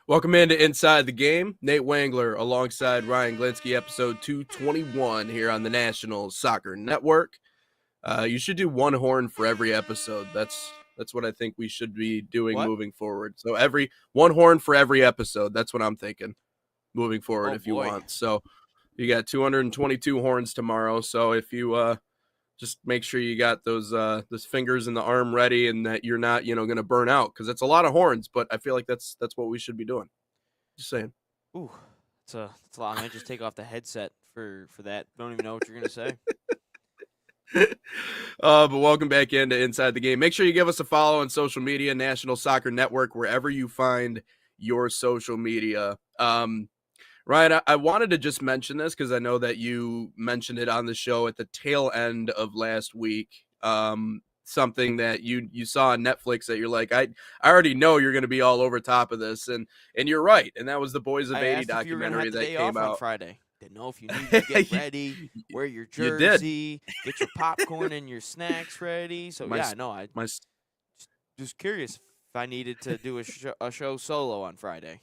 Welcome into Inside the Game. Nate Wangler alongside Ryan Glinsky, episode 221 here on the National Soccer Network. You should do one horn for every episode. That's what I think we should be doing What? moving forward. So every one horn for every episode. That's what I'm thinking moving forward Oh if you boy. want. So you got 222 horns tomorrow. So if you just make sure you got those fingers in the arm ready and that you're not, going to burn out because it's a lot of horns, but I feel like that's what we should be doing. Just saying. Ooh, it's a lot. I might just take off the headset for that. Don't even know what you're gonna say. But welcome back into Inside the Game. Make sure you give us a follow on social media, National Soccer Network, wherever you find your social media. Ryan, I wanted to just mention this because I know that you mentioned it on the show at the tail end of last week. Something that you saw on Netflix that you're like, I already know you're going to be all over top of this, and you're right. And that was the Boys of I 80 asked if you were gonna documentary have the that day came off on out. Friday. Didn't know if you needed to get you, ready, wear your you did. jersey, get your popcorn and your snacks ready. So My yeah, no, I my just curious if I needed to do a show solo on Friday.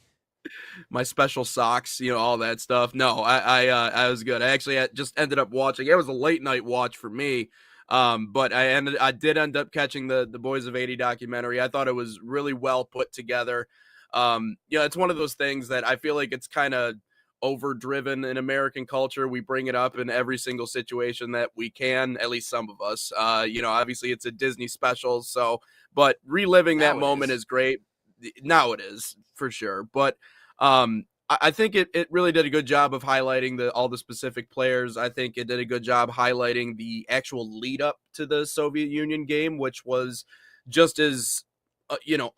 my special socks, all that stuff. No, I was good. I actually just ended up watching. It was a late night watch for me. But I did end up catching the Boys of 80 documentary. I thought it was really well put together. It's one of those things that I feel like it's kind of overdriven in American culture. We bring it up in every single situation that we can, at least some of us. Obviously it's a Disney special, but reliving that Now it moment is. is great. Now it is for sure. But I think it really did a good job of highlighting all the specific players. I think it did a good job highlighting the actual lead up to the Soviet Union game, which was just as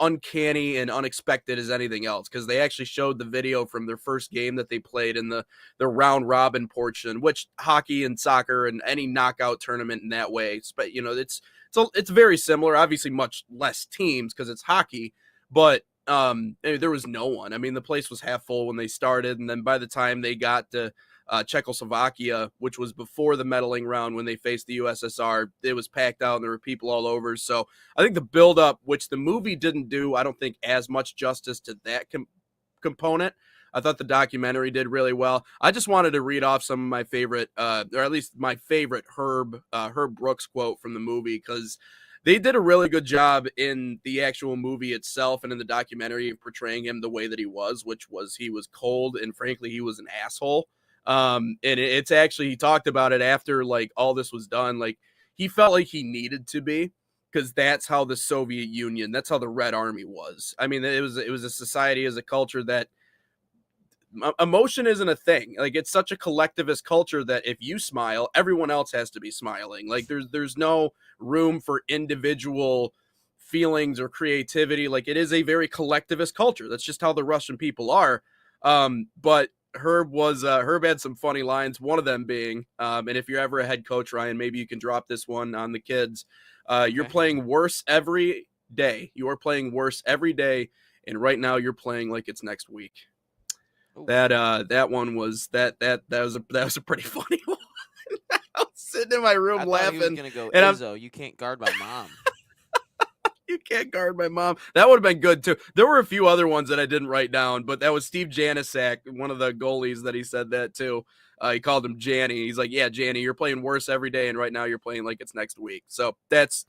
uncanny and unexpected as anything else, because they actually showed the video from their first game that they played in the round robin portion, which hockey and soccer and any knockout tournament in that way, but it's very similar. Obviously, much less teams because it's hockey, but there was no one. I mean, the place was half full when they started, and then by the time they got to Czechoslovakia, which was before the medaling round when they faced the USSR, it was packed out and there were people all over. So I think the build-up, which the movie didn't do, I don't think as much justice to that component. I thought the documentary did really well. I just wanted to read off some of my favorite, or at least my favorite Herb Brooks quote from the movie, because they did a really good job in the actual movie itself and in the documentary of portraying him the way that he was, which was he was cold and frankly he was an asshole. And it's actually, he talked about it after like all this was done, like he felt like he needed to be, because that's how the Soviet Union, that's how the Red Army was. I mean, it was a society, as a culture that emotion isn't a thing. Like, it's such a collectivist culture that if you smile, everyone else has to be smiling. Like, there's no room for individual feelings or creativity. Like, it is a very collectivist culture. That's just how the Russian people are. But Herb had some funny lines. One of them being, and if you're ever a head coach, Ryan, maybe you can drop this one on the kids. You're Okay. playing worse every day. You are playing worse every day, and right now you're playing like it's next week. Ooh, That one was that was a pretty funny one. I was sitting in my room I thought he was laughing, gonna go and Izzo. You can't guard my mom. you can't guard my mom. That would have been good too. There were a few other ones that I didn't write down, but that was Steve Janisak, one of the goalies, that he said that too. He called him Janny. He's like, yeah, Janny, you're playing worse every day, and right now you're playing like it's next week. So that's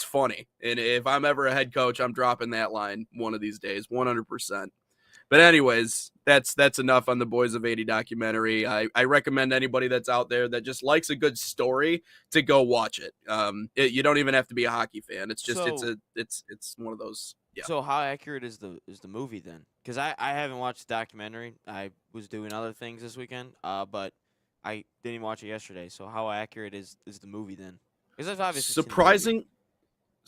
funny. And if I'm ever a head coach, I'm dropping that line one of these days, 100%. But anyways, that's enough on the Boys of 80 documentary. I recommend anybody that's out there that just likes a good story to go watch it. You don't even have to be a hockey fan. It's just So it's one of those. Yeah. So how accurate is the movie then? Because I haven't watched the documentary. I was doing other things this weekend. But I didn't even watch it yesterday. So how accurate is the movie then? Because I've obviously seen the movie.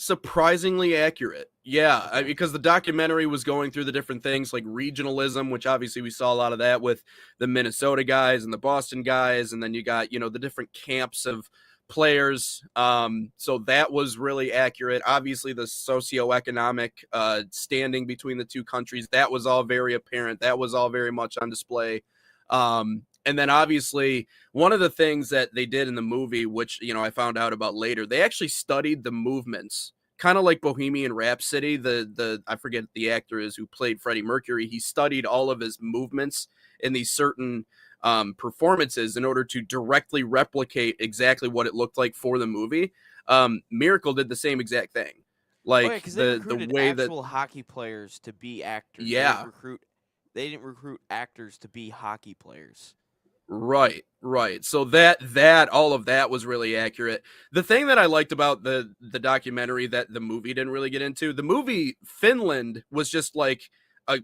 Surprisingly accurate. Yeah, Okay. because the documentary was going through the different things like regionalism, which obviously we saw a lot of that with the Minnesota guys and the Boston guys, and then you got, the different camps of players. So that was really accurate. Obviously, the socioeconomic standing between the two countries, that was all very apparent. That was all very much on display. And then obviously one of the things that they did in the movie, which, I found out about later, they actually studied the movements kind of like Bohemian Rhapsody. The I forget the actor is who played Freddie Mercury. He studied all of his movements in these certain performances in order to directly replicate exactly what it looked like for the movie. Miracle did the same exact thing. Oh yeah, Like because they the recruited way that actual hockey players to be actors. yeah, They didn't recruit actors to be hockey players. right. So that all of that was really accurate. The thing that I liked about the documentary that the movie didn't really get into, the movie Finland was just like a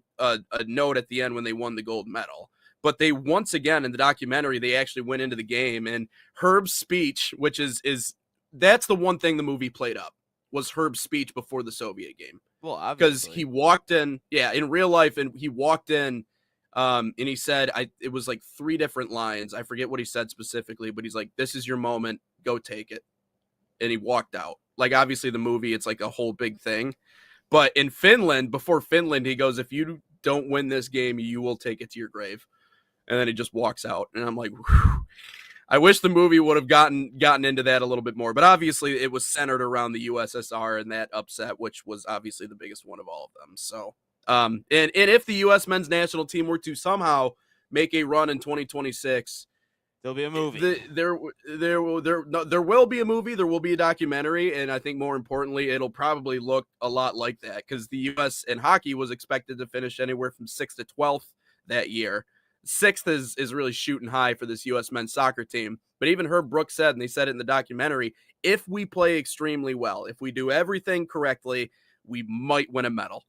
note at the end when they won the gold medal. But they once again in the documentary they actually went into the game, and Herb's speech, which is that's the one thing the movie played up, was Herb's speech before the Soviet game. Well, Because he obviously. walked in, yeah, in real life, and he walked in, and he said, it was like three different lines. I forget what he said specifically, but he's like, "This is your moment, go take it," and he walked out. Like obviously the movie, it's like a whole big thing, but in Finland, before Finland, he goes, "If you don't win this game, you will take it to your grave," and then he just walks out, and I'm like, whew. I wish the movie would have gotten into that a little bit more, but obviously it was centered around the USSR and that upset, which was obviously the biggest one of all of them. So, and if the U.S. men's national team were to somehow make a run in 2026, There'll be a movie. there will be a movie, there will be a documentary, and I think more importantly, it'll probably look a lot like that because the U.S. in hockey was expected to finish anywhere from 6th to 12th that year. 6th is really shooting high for this U.S. men's soccer team. But even Herb Brooks said, and they said it in the documentary, if we play extremely well, if we do everything correctly, we might win a medal.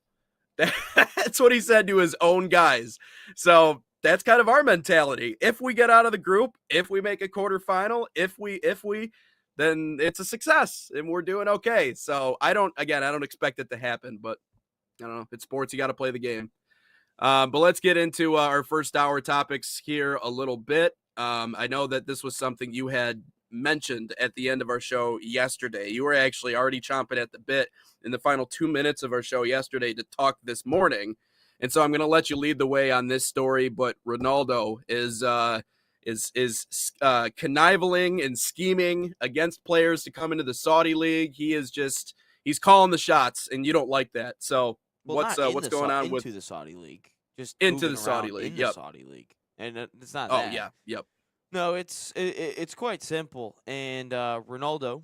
That's what he said to his own guys. So that's kind of our mentality. If we get out of the group, if we make a quarterfinal, if we, then it's a success and we're doing okay. So I don't expect it to happen, but I don't know. It's sports. You got to play the game. But let's get into our first hour topics here a little bit. I know that this was something you had mentioned at the end of our show yesterday. You were actually already chomping at the bit in the final 2 minutes of our show yesterday to talk this morning. And so I'm going to let you lead the way on this story. But Ronaldo is conniving and scheming against players to come into the Saudi league. He's calling the shots, and you don't like that. So Well, not what's going on with into the Saudi league, just into moving the Saudi around league? in the Yep. Saudi league, and it's not Oh that. yeah. Yep. No, it's quite simple, and Ronaldo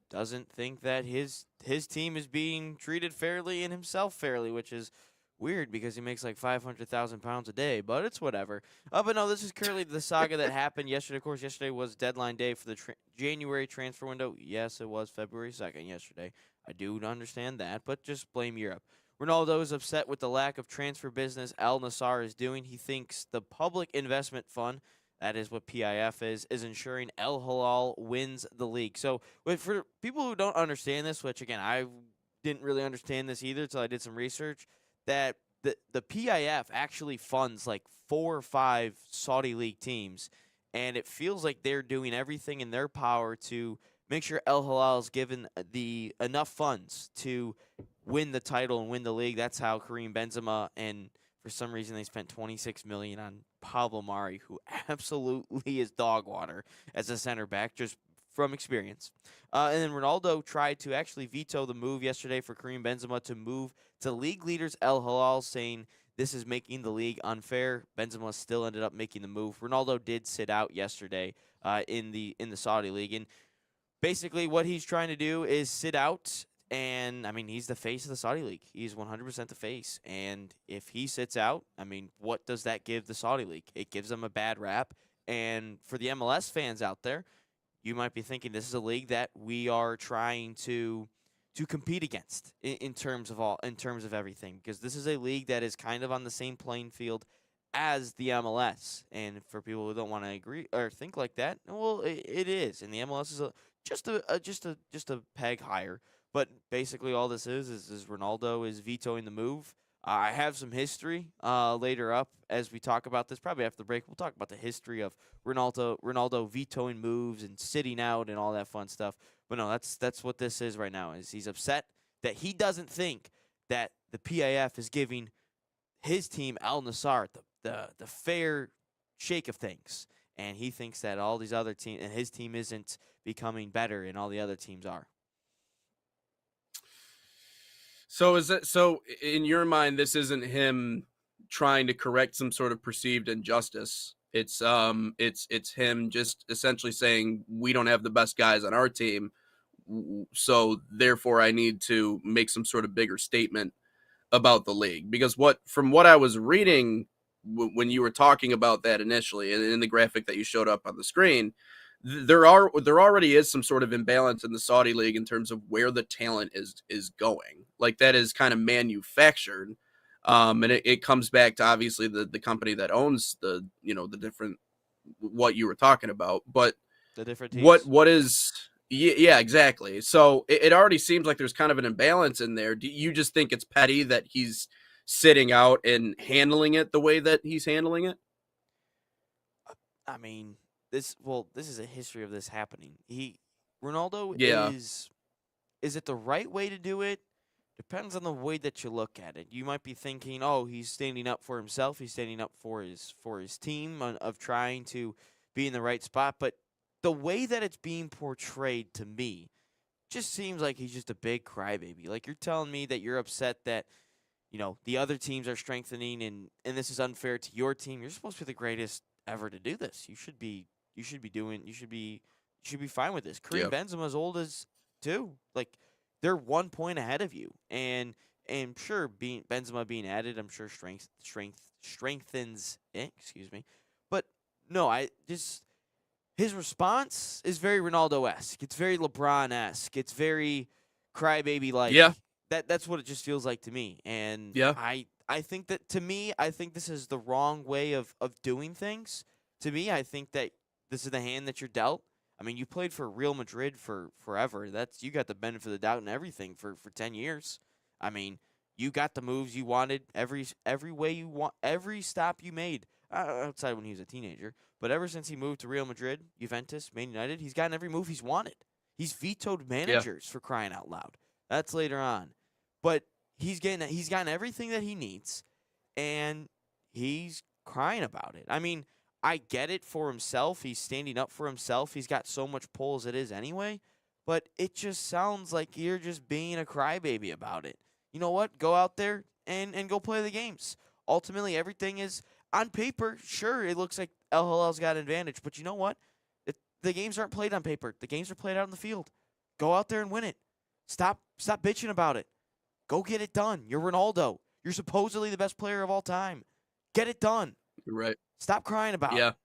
doesn't think that his team is being treated fairly and himself fairly, which is weird because he makes like £500,000 a day, but it's whatever. But no, this is currently the saga that happened yesterday. Of course, yesterday was deadline day for the January transfer window. Yes, it was February 2nd yesterday. I do understand that, but just blame Europe. Ronaldo is upset with the lack of transfer business Al Nassr is doing. He thinks the Public Investment Fund, that is what PIF is ensuring Al Hilal wins the league. So, for people who don't understand this, which again I didn't really understand this either until I did some research, that the PIF actually funds like 4 or 5 Saudi league teams, and it feels like they're doing everything in their power to make sure Al Hilal is given the enough funds to win the title and win the league. That's how Karim Benzema, and for some reason they spent 26 million on Pablo Mari, who absolutely is dog water as a center back, just from experience. And then Ronaldo tried to actually veto the move yesterday for Karim Benzema to move to league leaders Al Hilal, saying this is making the league unfair. Benzema still ended up making the move. Ronaldo did sit out yesterday in the Saudi league, and basically what he's trying to do is sit out. And I mean, he's the face of the Saudi league. He's 100% the face. And if he sits out, I mean, what does that give the Saudi league? It gives them a bad rap. And for the MLS fans out there, you might be thinking this is a league that we are trying to compete against in terms of everything, because this is a league that is kind of on the same playing field as the MLS. And for people who don't want to agree or think like that, well, it is. And the MLS is just a peg higher. But basically, all this is Ronaldo is vetoing the move. I have some history later up as we talk about this. Probably after the break, we'll talk about the history of Ronaldo vetoing moves and sitting out and all that fun stuff. But no, that's what this is right now. Is he's upset that he doesn't think that the PIF is giving his team Al Nassr the fair shake of things, and he thinks that all these other teams and his team isn't becoming better, and all the other teams are. So is it so in your mind this isn't him trying to correct some sort of perceived injustice. It's him just essentially saying we don't have the best guys on our team, so therefore I need to make some sort of bigger statement about the league. Because what from what I was reading when you were talking about that initially in the graphic that you showed up on the screen, there already is some sort of imbalance in the Saudi league in terms of where the talent is going. Like that is kind of manufactured. And it comes back to obviously the company that owns the different what you were talking about. But The different what teams. what is yeah, exactly. So it already seems like there's kind of an imbalance in there. Do you just think it's petty that he's sitting out and handling it the way that he's handling it? I mean, this is a history of this happening. Ronaldo Yeah. is it the right way to do it? Depends on the way that you look at it. You might be thinking, "Oh, he's standing up for himself. He's standing up for his team of trying to be in the right spot." But the way that it's being portrayed to me just seems like he's just a big crybaby. Like you're telling me that you're upset that the other teams are strengthening and this is unfair to your team. You're supposed to be the greatest ever to do this. You should be fine with this. Kareem Yeah. Benzema's old as too. Like they're 1 point ahead of you. And sure being Benzema being added, I'm sure strengthens it, excuse me. But no, I just his response is very Ronaldo esque. It's very LeBron esque. It's very crybaby like. Yeah. That's what it just feels like to me. And Yeah. I think that to me, I think this is the wrong way of doing things. To me, I think that this is the hand that you're dealt. I mean, you played for Real Madrid for forever. That's you got the benefit of the doubt and everything for 10 years. I mean, you got the moves you wanted every way you want, every stop you made outside when he was a teenager. But ever since he moved to Real Madrid, Juventus, Man United, he's gotten every move he's wanted. He's vetoed Yeah. managers for crying out loud. That's later on. But he's gotten everything that he needs and he's crying about it. I mean, I get it for himself. He's standing up for himself. He's got so much pull as it is anyway, but it just sounds like you're just being a crybaby about it. You know what? Go out there and go play the games. Ultimately, everything is on paper. Sure, it looks like El Hilal's got an advantage, but you know what? The games aren't played on paper. The games are played out in the field. Go out there and win it. Stop bitching about it. Go get it done. You're Ronaldo. You're supposedly the best player of all time. Get it done. You're right. Stop crying about Yeah. it.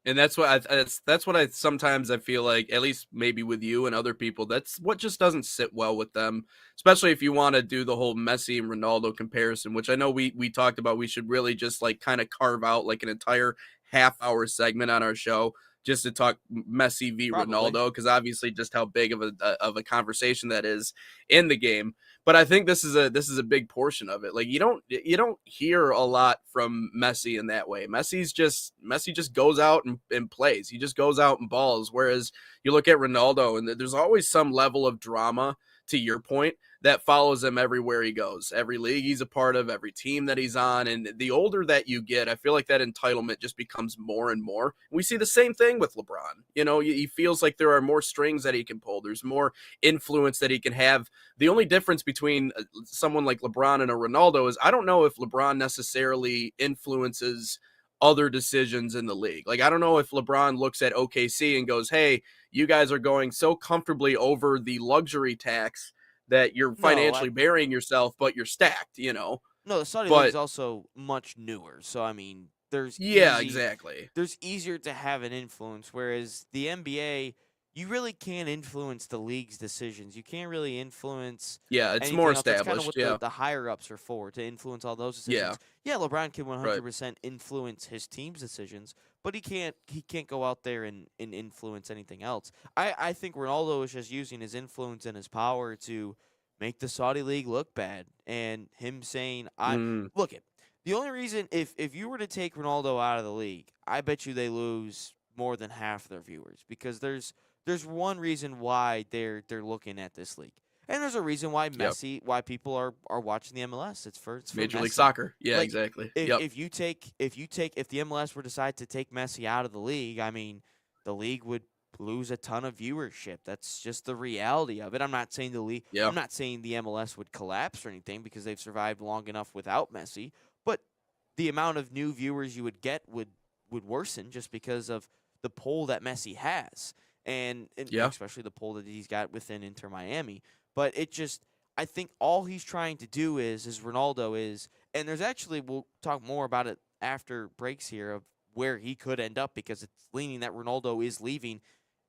And that's what I sometimes I feel like, at least maybe with you and other people, that's what just doesn't sit well with them, especially if you want to do the whole Messi and Ronaldo comparison, which I know we talked about. We should really just like kind of carve out like an entire half-hour segment on our show just to talk Messi v Probably. Ronaldo, because obviously just how big of a conversation that is in the game. But I think this is a big portion of it. Like you don't hear a lot from Messi in that way. Messi just goes out and plays. He just goes out and balls. Whereas you look at Ronaldo, and there's always some level of drama, to your point, that follows him everywhere he goes, every league he's a part of, every team that he's on. And the older that you get, I feel like that entitlement just becomes more and more. We see the same thing with LeBron. He feels like there are more strings that he can pull. There's more influence that he can have. The only difference between someone like LeBron and a Ronaldo is I don't know if LeBron necessarily influences other decisions in the league. Like I don't know if LeBron looks at OKC and goes, "Hey, you guys are going so comfortably over the luxury tax that you're No, I financially burying yourself, but you're stacked." no, the Saudi league is But also much newer. So I mean, yeah, exactly. there's easier to have an influence whereas the NBA you really can't influence the league's decisions. You can't really influence Yeah, it's more anything else. That's kind of established. what Yeah. the higher ups are for, to influence all those Yeah. decisions. Yeah, LeBron can Right. 100% influence his team's decisions, but he can't go out there and influence anything else. I think Ronaldo is just using his influence and his power to make the Saudi league look bad. And him saying, I Mm, look it. The only reason if you were to take Ronaldo out of the league, I bet you they lose more than half their viewers because there's one reason why they're looking at this league. And there's a reason yep. why people are watching the MLS. It's for Major League Messi. Soccer. Yeah, Like exactly. if Yep. if you take if the MLS were to decide to take Messi out of the league, I mean, the league would lose a ton of viewership. That's just the reality of it. I'm not saying the league. Yeah. I'm not saying the MLS would collapse or anything because they've survived long enough without Messi. But the amount of new viewers you would get would worsen just because of the pull that Messi has, and Yeah. especially the pull that he's got within Inter Miami. But it just, I think all he's trying to do is Ronaldo is, and there's actually, we'll talk more about it after breaks here of where he could end up because it's leaning that Ronaldo is leaving,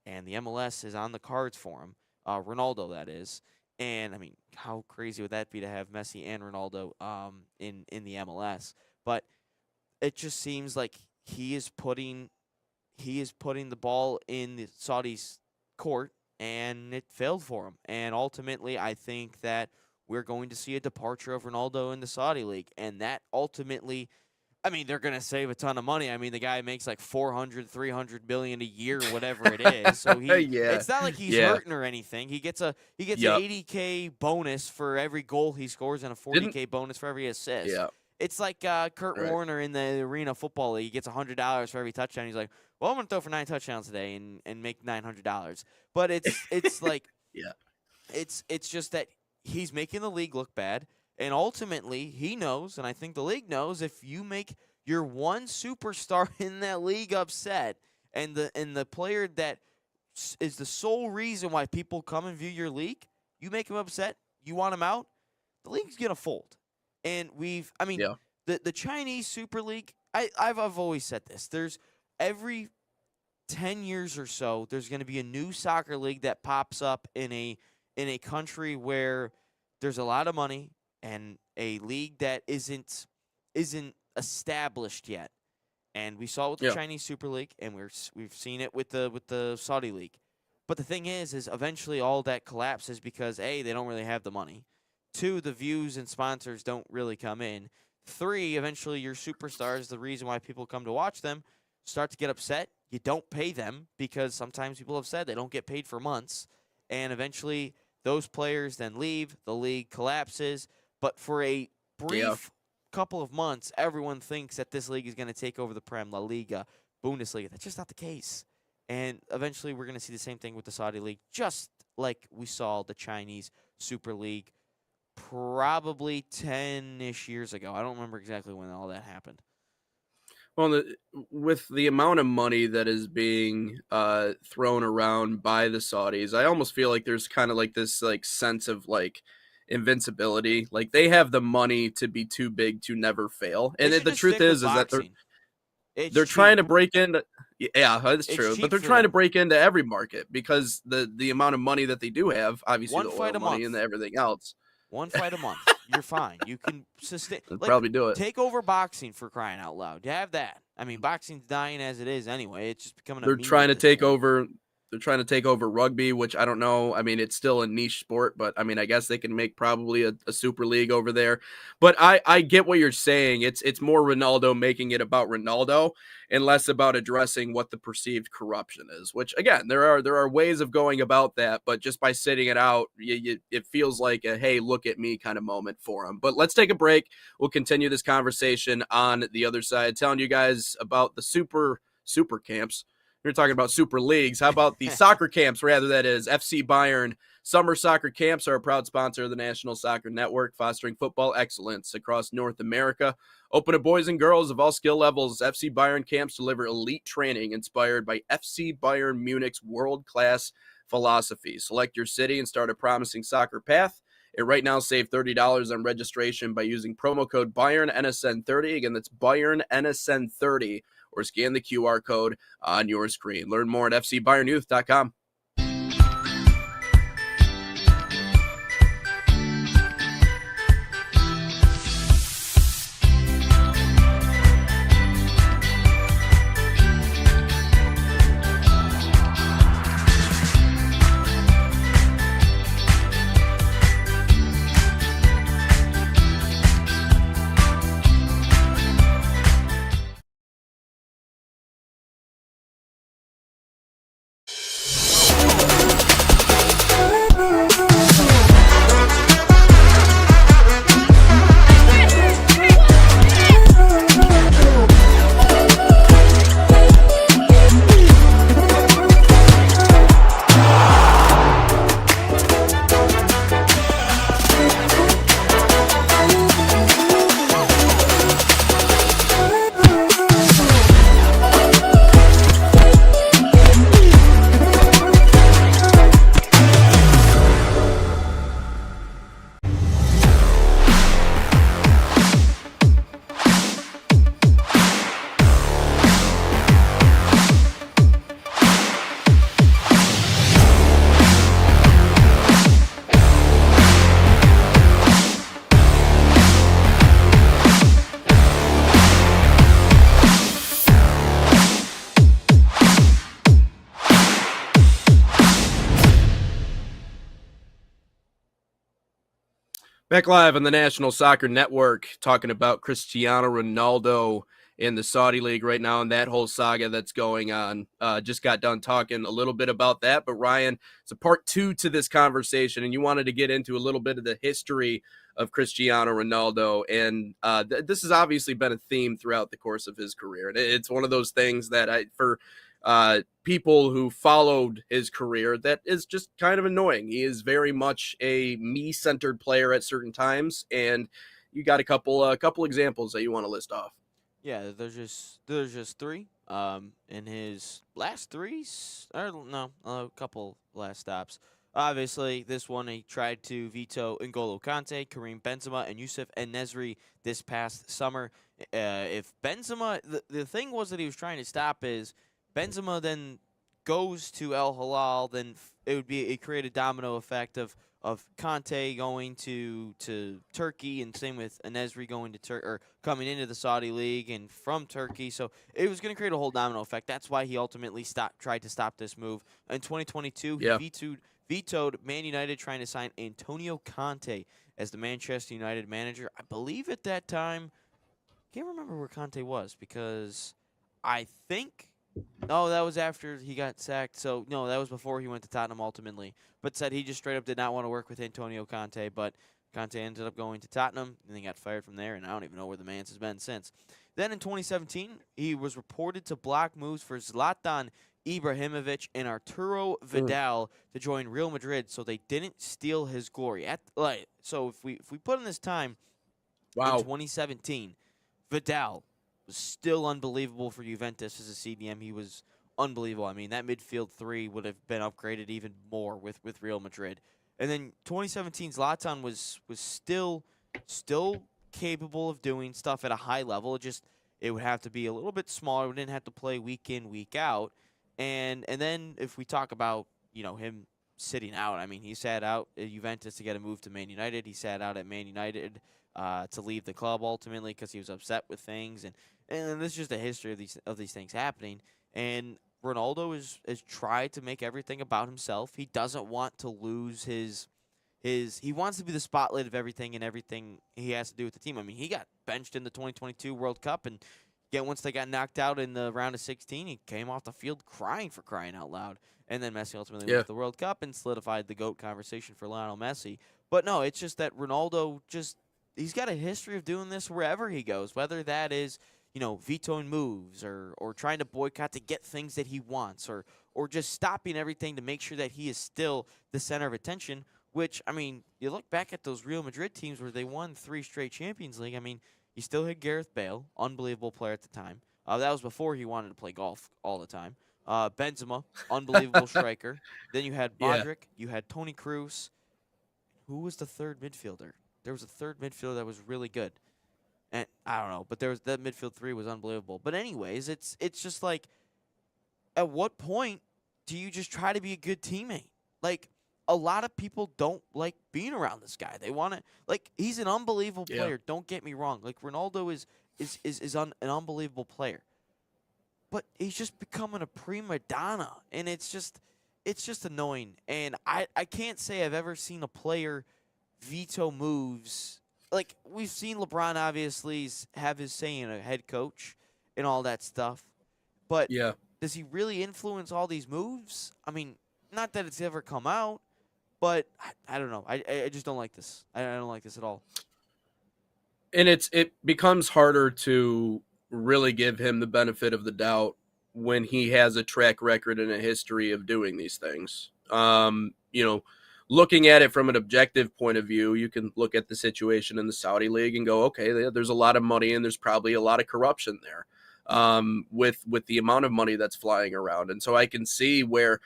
and the MLS is on the cards for him. Ronaldo, that is. And I mean, how crazy would that be to have Messi and Ronaldo in the MLS? But it just seems like he is putting the ball in the Saudis' court, and it failed for him. And ultimately, I think that we're going to see a departure of Ronaldo in the Saudi league, and that ultimately, I mean, they're going to save a ton of money. I mean, the guy makes like 400, 300 billion a year, whatever it is. So it's not like he's hurting or anything. He gets an $80K bonus for every goal he scores and a $40K bonus for every assist. Yeah. It's like Kurt Warner in the Arena Football League. He gets $100 for every touchdown. He's like, well, I'm going to throw for 9 touchdowns today and make $900. But it's like, it's just that he's making the league look bad. And ultimately, he knows, and I think the league knows, if you make your one superstar in that league upset, and the player that is the sole reason why people come and view your league, you make him upset, you want him out, the league's gonna fold. And the Chinese Super League, I've always said this. There's every 10 years or so, there's going to be a new soccer league that pops up in a country where there's a lot of money and a league that isn't established yet. And we saw it with the Chinese Super League, and we've seen it with the Saudi League. But the thing is eventually all that collapses because A, they don't really have the money. 2, the views and sponsors don't really come in. 3, eventually your superstars, the reason why people come to watch them, start to get upset. You don't pay them because sometimes people have said they don't get paid for months. And eventually those players then leave. The league collapses. But for a brief couple of months, everyone thinks that this league is going to take over the Prem, La Liga, Bundesliga. That's just not the case. And eventually we're going to see the same thing with the Saudi League, just like we saw the Chinese Super League probably 10-ish years ago. I don't remember exactly when all that happened. Well, with the amount of money that is being thrown around by the Saudis, I almost feel like there's kind of like this like sense of like invincibility. Like they have the money to be too big to never fail. And the truth is that they're trying to break into. Yeah, that's true. But they're trying to break into every market because the amount of money that they do have, obviously the oil money and everything else. One fight a month. You're fine. You can sustain. Probably do it. Take over boxing for crying out loud. You have that. I mean, boxing's dying as it is anyway. It's just becoming. They're trying to take over. They're trying to take over rugby, which I don't know. I mean, it's still a niche sport, but I mean, I guess they can make probably a super league over there. But I get what you're saying. It's more Ronaldo making it about Ronaldo and less about addressing what the perceived corruption is. Which again, there are ways of going about that, but just by sitting it out, it feels like a hey, look at me kind of moment for him. But let's take a break. We'll continue this conversation on the other side, telling you guys about the super camps. You're talking about super leagues. How about the soccer camps, rather, that is FC Bayern. Summer soccer camps are a proud sponsor of the National Soccer Network, fostering football excellence across North America. Open to boys and girls of all skill levels, FC Bayern camps deliver elite training inspired by FC Bayern Munich's world-class philosophy. Select your city and start a promising soccer path. And right now, save $30 on registration by using promo code BayernNSN30. Again, that's BayernNSN30. Or scan the QR code on your screen. Learn more at fcbayernyouth.com. Back live on the National Soccer Network, talking about Cristiano Ronaldo in the Saudi League right now and that whole saga that's going on. Just got done talking a little bit about that, but Ryan, it's a part two to this conversation, and you wanted to get into a little bit of the history of Cristiano Ronaldo, and this has obviously been a theme throughout the course of his career, and it's one of those things that for people who followed his career, that is just kind of annoying. He is very much a me-centered player at certain times, and you got a couple examples that you want to list off. Yeah, there's just three. In his last or no, a couple last stops. Obviously, this one he tried to veto N'Golo Kante, Karim Benzema, and Youssef En-Nesyri this past summer. If Benzema, the thing was that he was trying to stop is Benzema then goes to Al Hilal, then it create a domino effect of Conte going to Turkey, and same with En-Nesyri going to or coming into the Saudi League and from Turkey. So it was going to create a whole domino effect. That's why he ultimately tried to stop this move. In 2022, he vetoed Man United trying to sign Antonio Conte as the Manchester United manager. I believe at that time, can't remember where Conte was, because I think no, that was after he got sacked. So, no, that was before he went to Tottenham ultimately. But said he just straight up did not want to work with Antonio Conte. But Conte ended up going to Tottenham, and he got fired from there, and I don't even know where the man has been since. Then in 2017, he was reported to block moves for Zlatan Ibrahimovic and Arturo Vidal to join Real Madrid, so they didn't steal his glory. So if we put in this time, in 2017, Vidal was still unbelievable for Juventus as a CDM. He was unbelievable. I mean, that midfield three would have been upgraded even more with Real Madrid. And then 2017, Zlatan was still capable of doing stuff at a high level. It would have to be a little bit smaller. We didn't have to play week in, week out. And then if we talk about, him sitting out, I mean, he sat out at Juventus to get a move to Man United. He sat out at Man United to leave the club ultimately because he was upset with things, and this is just a history of these things happening. And Ronaldo has tried to make everything about himself. He doesn't want to lose his. He wants to be the spotlight of everything and everything he has to do with the team. I mean, he got benched in the 2022 World Cup, and yet once they got knocked out in the round of 16, he came off the field crying out loud. And then Messi ultimately won the World Cup and solidified the GOAT conversation for Lionel Messi. But no, it's just that Ronaldo he's got a history of doing this wherever he goes, whether that is, vetoing moves or trying to boycott to get things that he wants, or just stopping everything to make sure that he is still the center of attention, which, I mean, you look back at those Real Madrid teams where they won 3 straight Champions League. I mean, you still had Gareth Bale, unbelievable player at the time. That was before he wanted to play golf all the time. Benzema, unbelievable striker. Then you had Modric, you had Toni Kroos. Who was the third midfielder? There was a third midfielder that was really good. And I don't know, but that midfield three was unbelievable. But anyways, it's just like, at what point do you just try to be a good teammate? Like, a lot of people don't like being around this guy. They want to, he's an unbelievable player. Don't get me wrong. Like, Ronaldo is an unbelievable player. But he's just becoming a prima donna, and it's just annoying. And I can't say I've ever seen a player veto moves. Like, we've seen LeBron obviously have his say in a head coach and all that stuff. But does he really influence all these moves? I mean, not that it's ever come out, but I don't know. I just don't like this. I don't like this at all. And it becomes harder to really give him the benefit of the doubt when he has a track record and a history of doing these things. Looking at it from an objective point of view, you can look at the situation in the Saudi League and go, okay, there's a lot of money and there's probably a lot of corruption there. With the amount of money that's flying around. And so I can see where,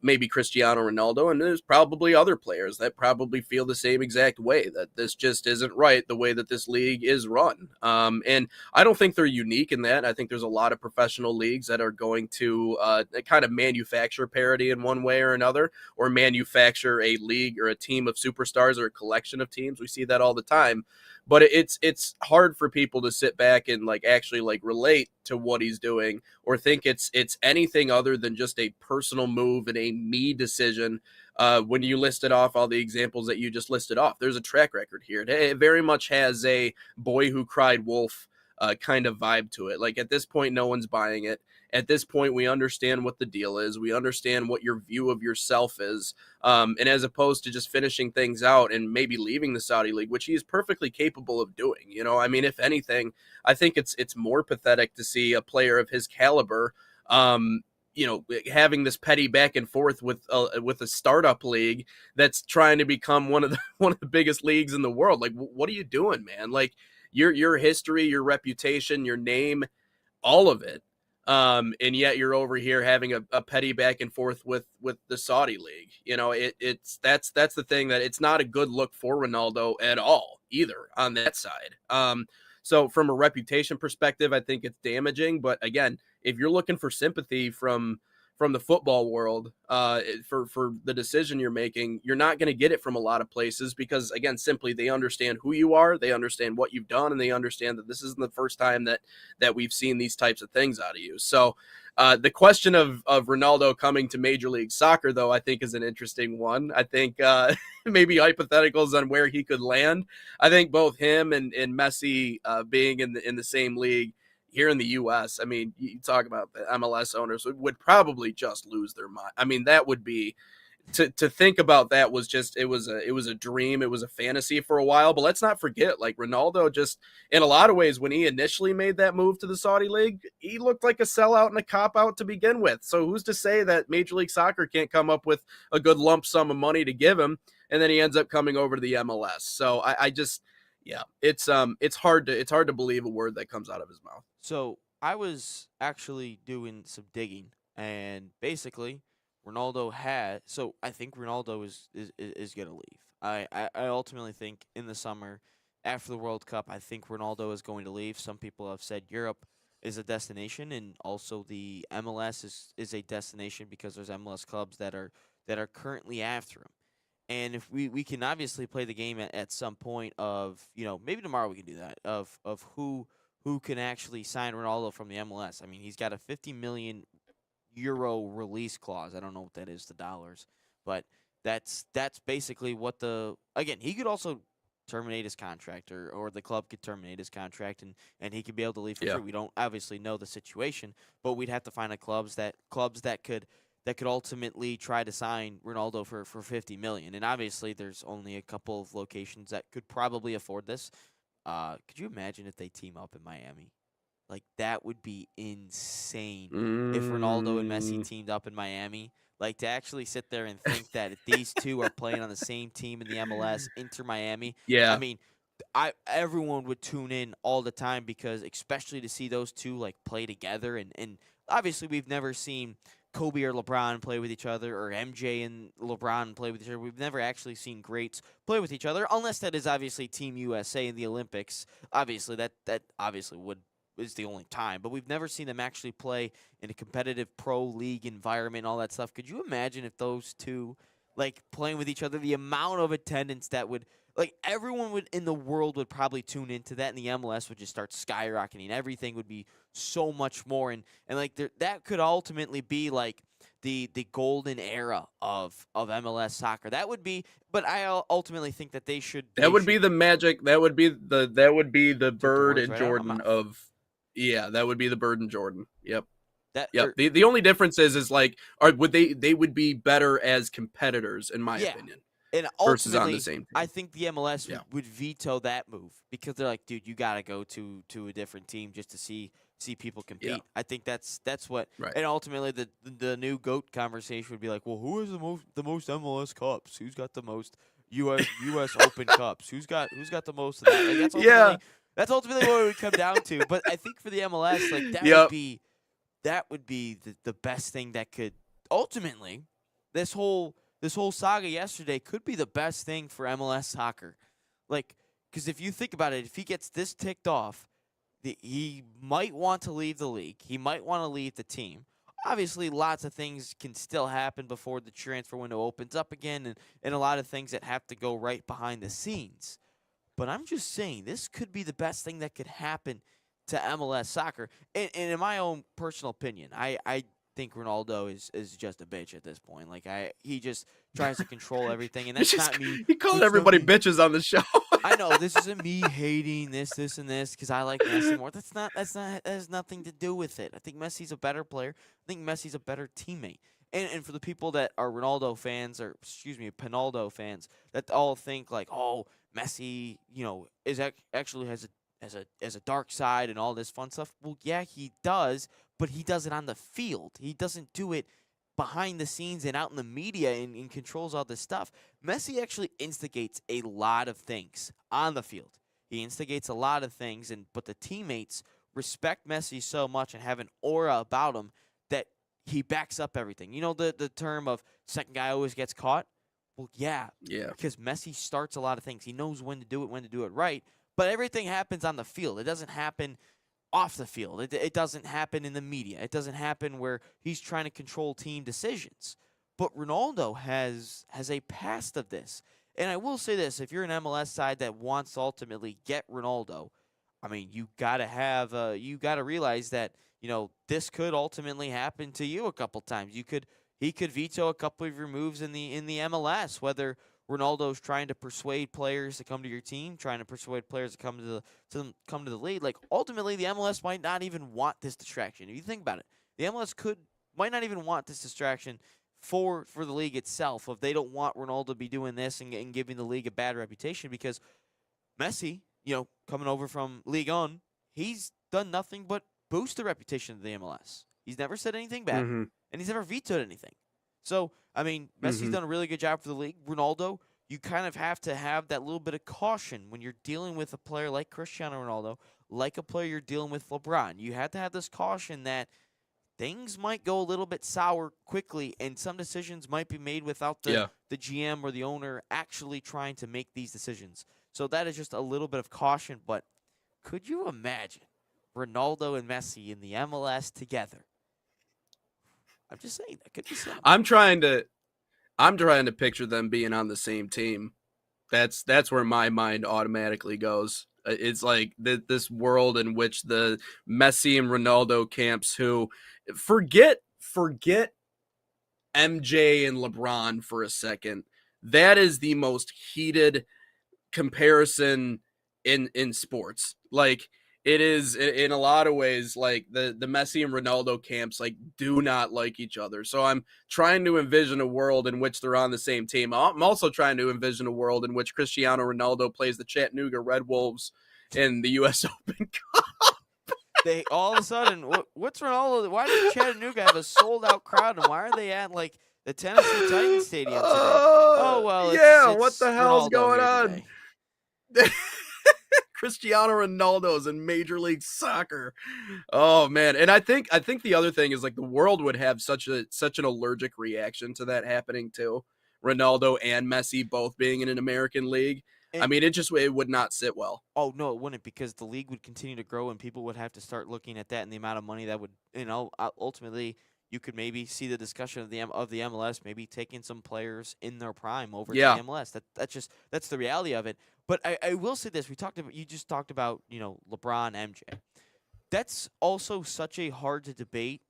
maybe Cristiano Ronaldo, and there's probably other players that probably feel the same exact way, that this just isn't right the way that this league is run. And I don't think they're unique in that. I think there's a lot of professional leagues that are going to kind of manufacture parity in one way or another, or manufacture a league or a team of superstars or a collection of teams. We see that all the time. but it's hard for people to sit back and like actually like relate to what he's doing or think it's anything other than just a personal move and a me decision. When you listed off all the examples that you just listed off, there's a track record here. It very much has a boy who cried wolf kind of vibe to it. Like at this point, no one's buying it. At this point, we understand what the deal is. We understand what your view of yourself is. And as opposed to just finishing things out and maybe leaving the Saudi League, which he is perfectly capable of doing. You know, I mean, if anything, I think it's more pathetic to see a player of his caliber, you know, having this petty back and forth with a startup league that's trying to become one of the biggest leagues in the world. Like, what are you doing, man? Like your history, your reputation, your name, all of it. And yet you're over here having a petty back and forth with the Saudi league. You know, that's the thing, that it's not a good look for Ronaldo at all either on that side. So from a reputation perspective, I think it's damaging. But again, if you're looking for sympathy from the football world for the decision you're making, you're not going to get it from a lot of places because, again, simply they understand who you are, they understand what you've done, and they understand that this isn't the first time that we've seen these types of things out of you. So the question of Ronaldo coming to Major League Soccer, though, I think is an interesting one. I think maybe hypotheticals on where he could land. I think both him and Messi being in the same league here in the U.S., I mean, you talk about the MLS owners would probably just lose their mind. I mean, that would be to think about. That was just it was a dream. It was a fantasy for a while. But let's not forget, like Ronaldo, just in a lot of ways, when he initially made that move to the Saudi League, he looked like a sellout and a cop out to begin with. So who's to say that Major League Soccer can't come up with a good lump sum of money to give him, and then he ends up coming over to the MLS? So I just. Yeah, it's hard to believe a word that comes out of his mouth. So I was actually doing some digging, and basically, Ronaldo had. So I think Ronaldo is gonna leave. I ultimately think in the summer, after the World Cup, I think Ronaldo is going to leave. Some people have said Europe is a destination, and also the MLS is a destination because there's MLS clubs that are currently after him. And if we can obviously play the game at some point of, maybe tomorrow we can do that, of who can actually sign Ronaldo from the MLS. I mean, he's got a 50 million euro release clause. I don't know what that is to dollars, but that's basically what again, he could also terminate his contract, or the club could terminate his contract, and he could be able to leave for free. We don't obviously know the situation, but we'd have to find clubs that could ultimately try to sign Ronaldo for 50 million. And obviously there's only a couple of locations that could probably afford this. Could you imagine if they team up in Miami? Like, that would be insane if Ronaldo and Messi teamed up in Miami. Like, to actually sit there and think that these two are playing on the same team in the MLS, Inter Miami. Yeah. I mean, everyone would tune in all the time, because especially to see those two like play together, and obviously we've never seen Kobe or LeBron play with each other, or MJ and LeBron play with each other. We've never actually seen greats play with each other, unless that is obviously Team USA in the Olympics. Obviously, that obviously is the only time. But we've never seen them actually play in a competitive pro league environment, all that stuff. Could you imagine if those two, like, playing with each other, the amount of attendance that would, like, everyone in the world would probably tune into that, and the MLS would just start skyrocketing. Everything would be so much more, and like that could ultimately be like the golden era of MLS soccer. That would be, but I ultimately think that they should. That would be the magic. That would be the Bird and right Jordan of. Yeah, that would be the Bird and Jordan. Yep. Yep. The only difference is like, would they would be better as competitors, in my opinion. And versus on ultimately, the same team. I think the MLS would veto that move, because they're like, dude, you got to go to a different team just to see people compete. Yeah. I think that's what. Right. And ultimately, the new GOAT conversation would be like, well, who has the most MLS cups? Who's got the most US Open cups? Who's got the most of that? Like, that's ultimately what it would come down to. But I think for the MLS, like, that would be the best thing that could ultimately, this whole saga yesterday could be the best thing for MLS soccer. Like, because if you think about it, if he gets this ticked off, he might want to leave the league. He might want to leave the team. Obviously, lots of things can still happen before the transfer window opens up again, and a lot of things that have to go right behind the scenes. But I'm just saying, this could be the best thing that could happen to MLS soccer. And in my own personal opinion, I think Ronaldo is just a bitch at this point. Like he just tries to control everything, and that's not me. He called It's no everybody me. bitches on the show. I know this isn't me hating this, and this because I like Messi more. That has nothing to do with it. I think Messi's a better player. I think Messi's a better teammate. And for the people that are Ronaldo fans, or excuse me, Pinaldo fans, that all think like, oh, Messi, is actually has a dark side and all this fun stuff. Well, yeah, he does, but he does it on the field. He doesn't do it behind the scenes and out in the media and controls all this stuff. Messi actually instigates a lot of things on the field. He instigates a lot of things, but the teammates respect Messi so much and have an aura about him that he backs up everything. You know the term of second guy always gets caught? Well, yeah. Because Messi starts a lot of things. He knows when to do it right, but everything happens on the field. It doesn't happen off the field. It doesn't happen in the media. It doesn't happen where he's trying to control team decisions. But Ronaldo has a past of this. And I will say this, if you're an MLS side that wants to ultimately get Ronaldo, I mean, you got to realize that, this could ultimately happen to you a couple times. He could veto a couple of your moves in the MLS, whether Ronaldo's trying to persuade players to come to your team, trying to persuade players to come to the league. Like ultimately, the MLS might not even want this distraction. If you think about it, the MLS might not even want this distraction for the league itself. If they don't want Ronaldo to be doing this and giving the league a bad reputation, because Messi, coming over from Ligue 1, he's done nothing but boost the reputation of the MLS. He's never said anything bad, and he's never vetoed anything. So, I mean, Messi's done a really good job for the league. Ronaldo, you kind of have to have that little bit of caution when you're dealing with a player like Cristiano Ronaldo, like a player you're dealing with LeBron. You have to have this caution that things might go a little bit sour quickly, and some decisions might be made without the GM or the owner actually trying to make these decisions. So that is just a little bit of caution. But could you imagine Ronaldo and Messi in the MLS together? I'm just saying that could be something. I'm trying to picture them being on the same team. That's where my mind automatically goes. It's like this world in which the Messi and Ronaldo camps, who forget MJ and LeBron for a second. That is the most heated comparison in sports. Like, it is in a lot of ways, like the Messi and Ronaldo camps like do not like each other. So I'm trying to envision a world in which they're on the same team. I'm also trying to envision a world in which Cristiano Ronaldo plays the Chattanooga Red Wolves in the U.S. Open Cup. They all of a sudden, what's Ronaldo? Why does Chattanooga have a sold out crowd, and why are they at like the Tennessee Titans stadium today? Oh well, it's what the hell's Ronaldo going on? Cristiano Ronaldo's in Major League Soccer. Oh man. And I think the other thing is like the world would have such an allergic reaction to that happening too. Ronaldo and Messi both being in an American league. I mean, it would not sit well. Oh no, it wouldn't, because the league would continue to grow and people would have to start looking at that and the amount of money that would, ultimately you could maybe see the discussion of the MLS maybe taking some players in their prime over to the MLS. That's the reality of it. But I will say this: you just talked about LeBron, MJ. That's also such a hard debate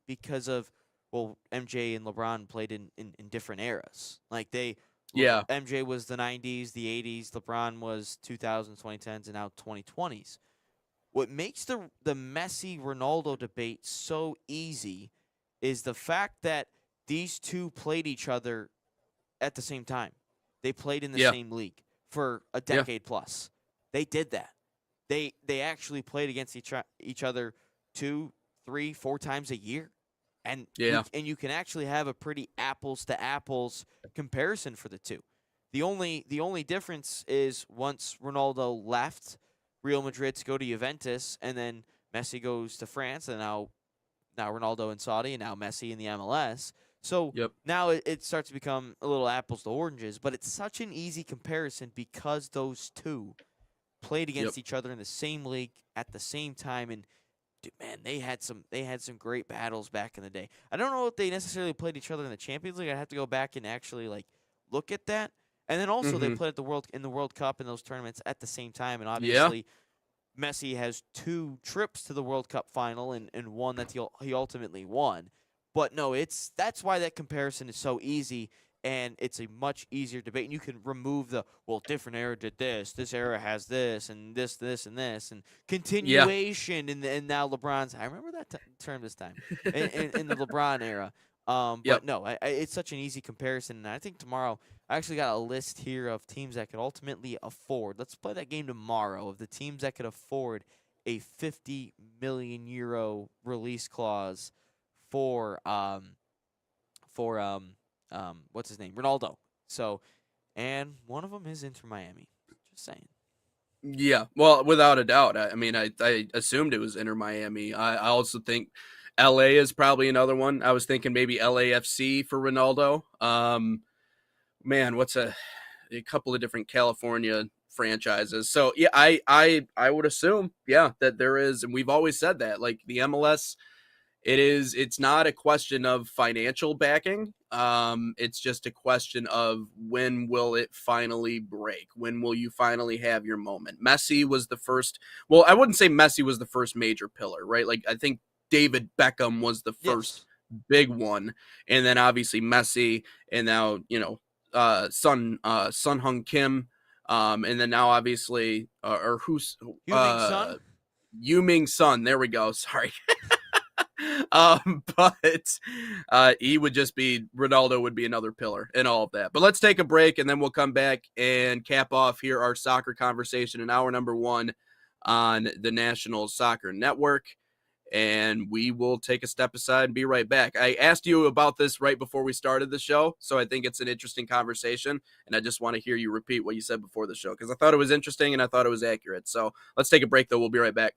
because of MJ and LeBron played in different eras. Like MJ was the 90s, the 80s. LeBron was 2000s, 2010s, and now 2020s. What makes the Messi Ronaldo debate so easy is the fact that these two played each other at the same time. They played in the same league for a decade plus. They did that. They actually played against each other 2, 3, 4 times a year. And you can actually have a pretty apples to apples comparison for the two. The only difference is once Ronaldo left Real Madrid to go to Juventus, and then Messi goes to France, and now Ronaldo in Saudi, and now Messi in the MLS. So now it starts to become a little apples to oranges, but it's such an easy comparison because those two played against each other in the same league at the same time, and dude, man, they had some great battles back in the day. I don't know if they necessarily played each other in the Champions League. I'd have to go back and actually look at that. And then also they Hmm. played in the World Cup and those tournaments at the same time. And Yeah. obviously, Messi has 2 trips to the World Cup final and one that he ultimately won. But no, that's why that comparison is so easy and it's a much easier debate. And you can remove the different era did this era has this, and this, and this, and Yeah. continuation. And now LeBron's. I remember that term this time in the LeBron era. Yep. But no, it's such an easy comparison. And I think tomorrow I actually got a list here of teams that could ultimately afford. Let's play that game tomorrow of the teams that could afford a 50 million euro release clause for what's his name, Ronaldo. So, and one of them is Inter Miami. Just saying. Yeah, well, without a doubt. I mean, I assumed it was Inter Miami. I also think LA is probably another one. I was thinking maybe LAFC for Ronaldo. Man, what's a couple of different California franchises. So yeah, I would assume, yeah, that there is, and we've always said that, like the MLS, it's not a question of financial backing. It's just a question of when will it finally break? When will you finally have your moment? Messi was the first. Well, I wouldn't say Messi was the first major pillar, right? Like I think David Beckham was the first Yes. big one, and then obviously Messi, and now Sun Hung Kim, and then now obviously or who's Heung-min Son. Yu Ming Sun. There we go. Sorry. But he would just be Ronaldo would be another pillar in all of that. But let's take a break and then we'll come back and cap off here our soccer conversation in hour number 1 on the National Soccer Network. And we will take a step aside and be right back. I asked you about this right before we started the show, so I think it's an interesting conversation, and I just want to hear you repeat what you said before the show because I thought it was interesting and I thought it was accurate. So let's take a break, though. We'll be right back.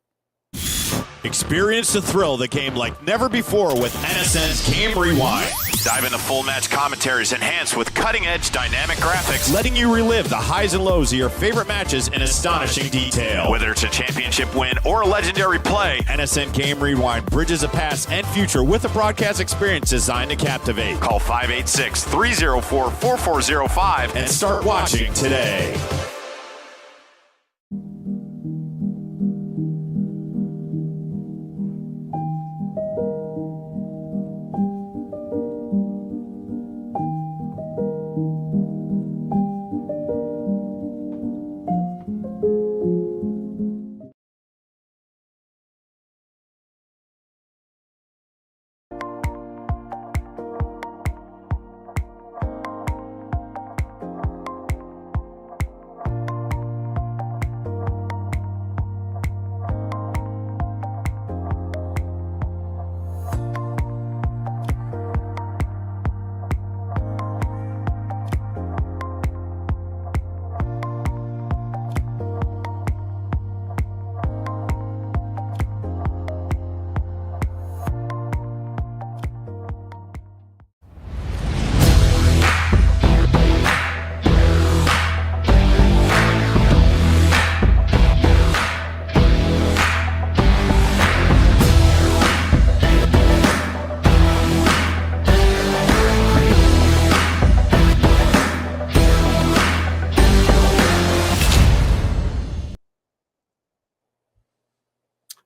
Experience the thrill that came like never before with NSN's Game Rewind. Dive into full match commentaries enhanced with cutting-edge dynamic graphics, Letting you relive the highs and lows of your favorite matches in astonishing detail. whether it's a championship win or a legendary play. NSN Game Rewind bridges the past and future with a broadcast experience designed to captivate. Call 586-304-4405 And start watching today.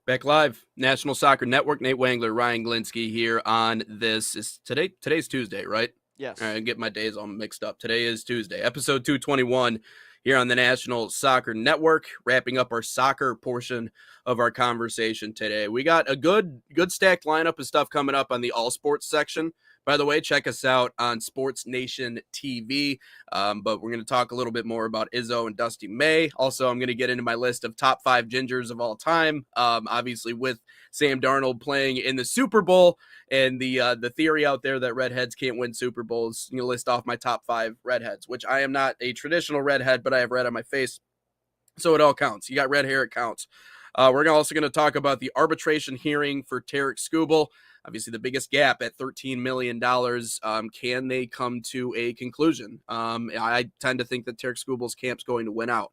Back live, National Soccer Network. Nate Wangler, Ryan Glinsky here on this. Is today's Tuesday, right? Yes. All right, I get my days all mixed up. Today is Tuesday, episode 221 here on the National Soccer Network, wrapping up our soccer portion of our conversation today. We got a good stacked lineup of stuff coming up on the all sports section. By the way, check us out on Sports Nation TV. But we're going to talk a little bit more about Izzo and Dusty May. Also, I'm going to get into my list of top 5 gingers of all time. Obviously, with Sam Darnold playing in the Super Bowl and the theory out there that redheads can't win Super Bowls. You list off my top 5 redheads, which I am not a traditional redhead, but I have red on my face. So it all counts. You got red hair, it counts. We're also going to talk about the arbitration hearing for Tarek Skubal. Obviously, the biggest gap at $13 million. Can they come to a conclusion? I tend to think that Tarek Skubal's camp's going to win out.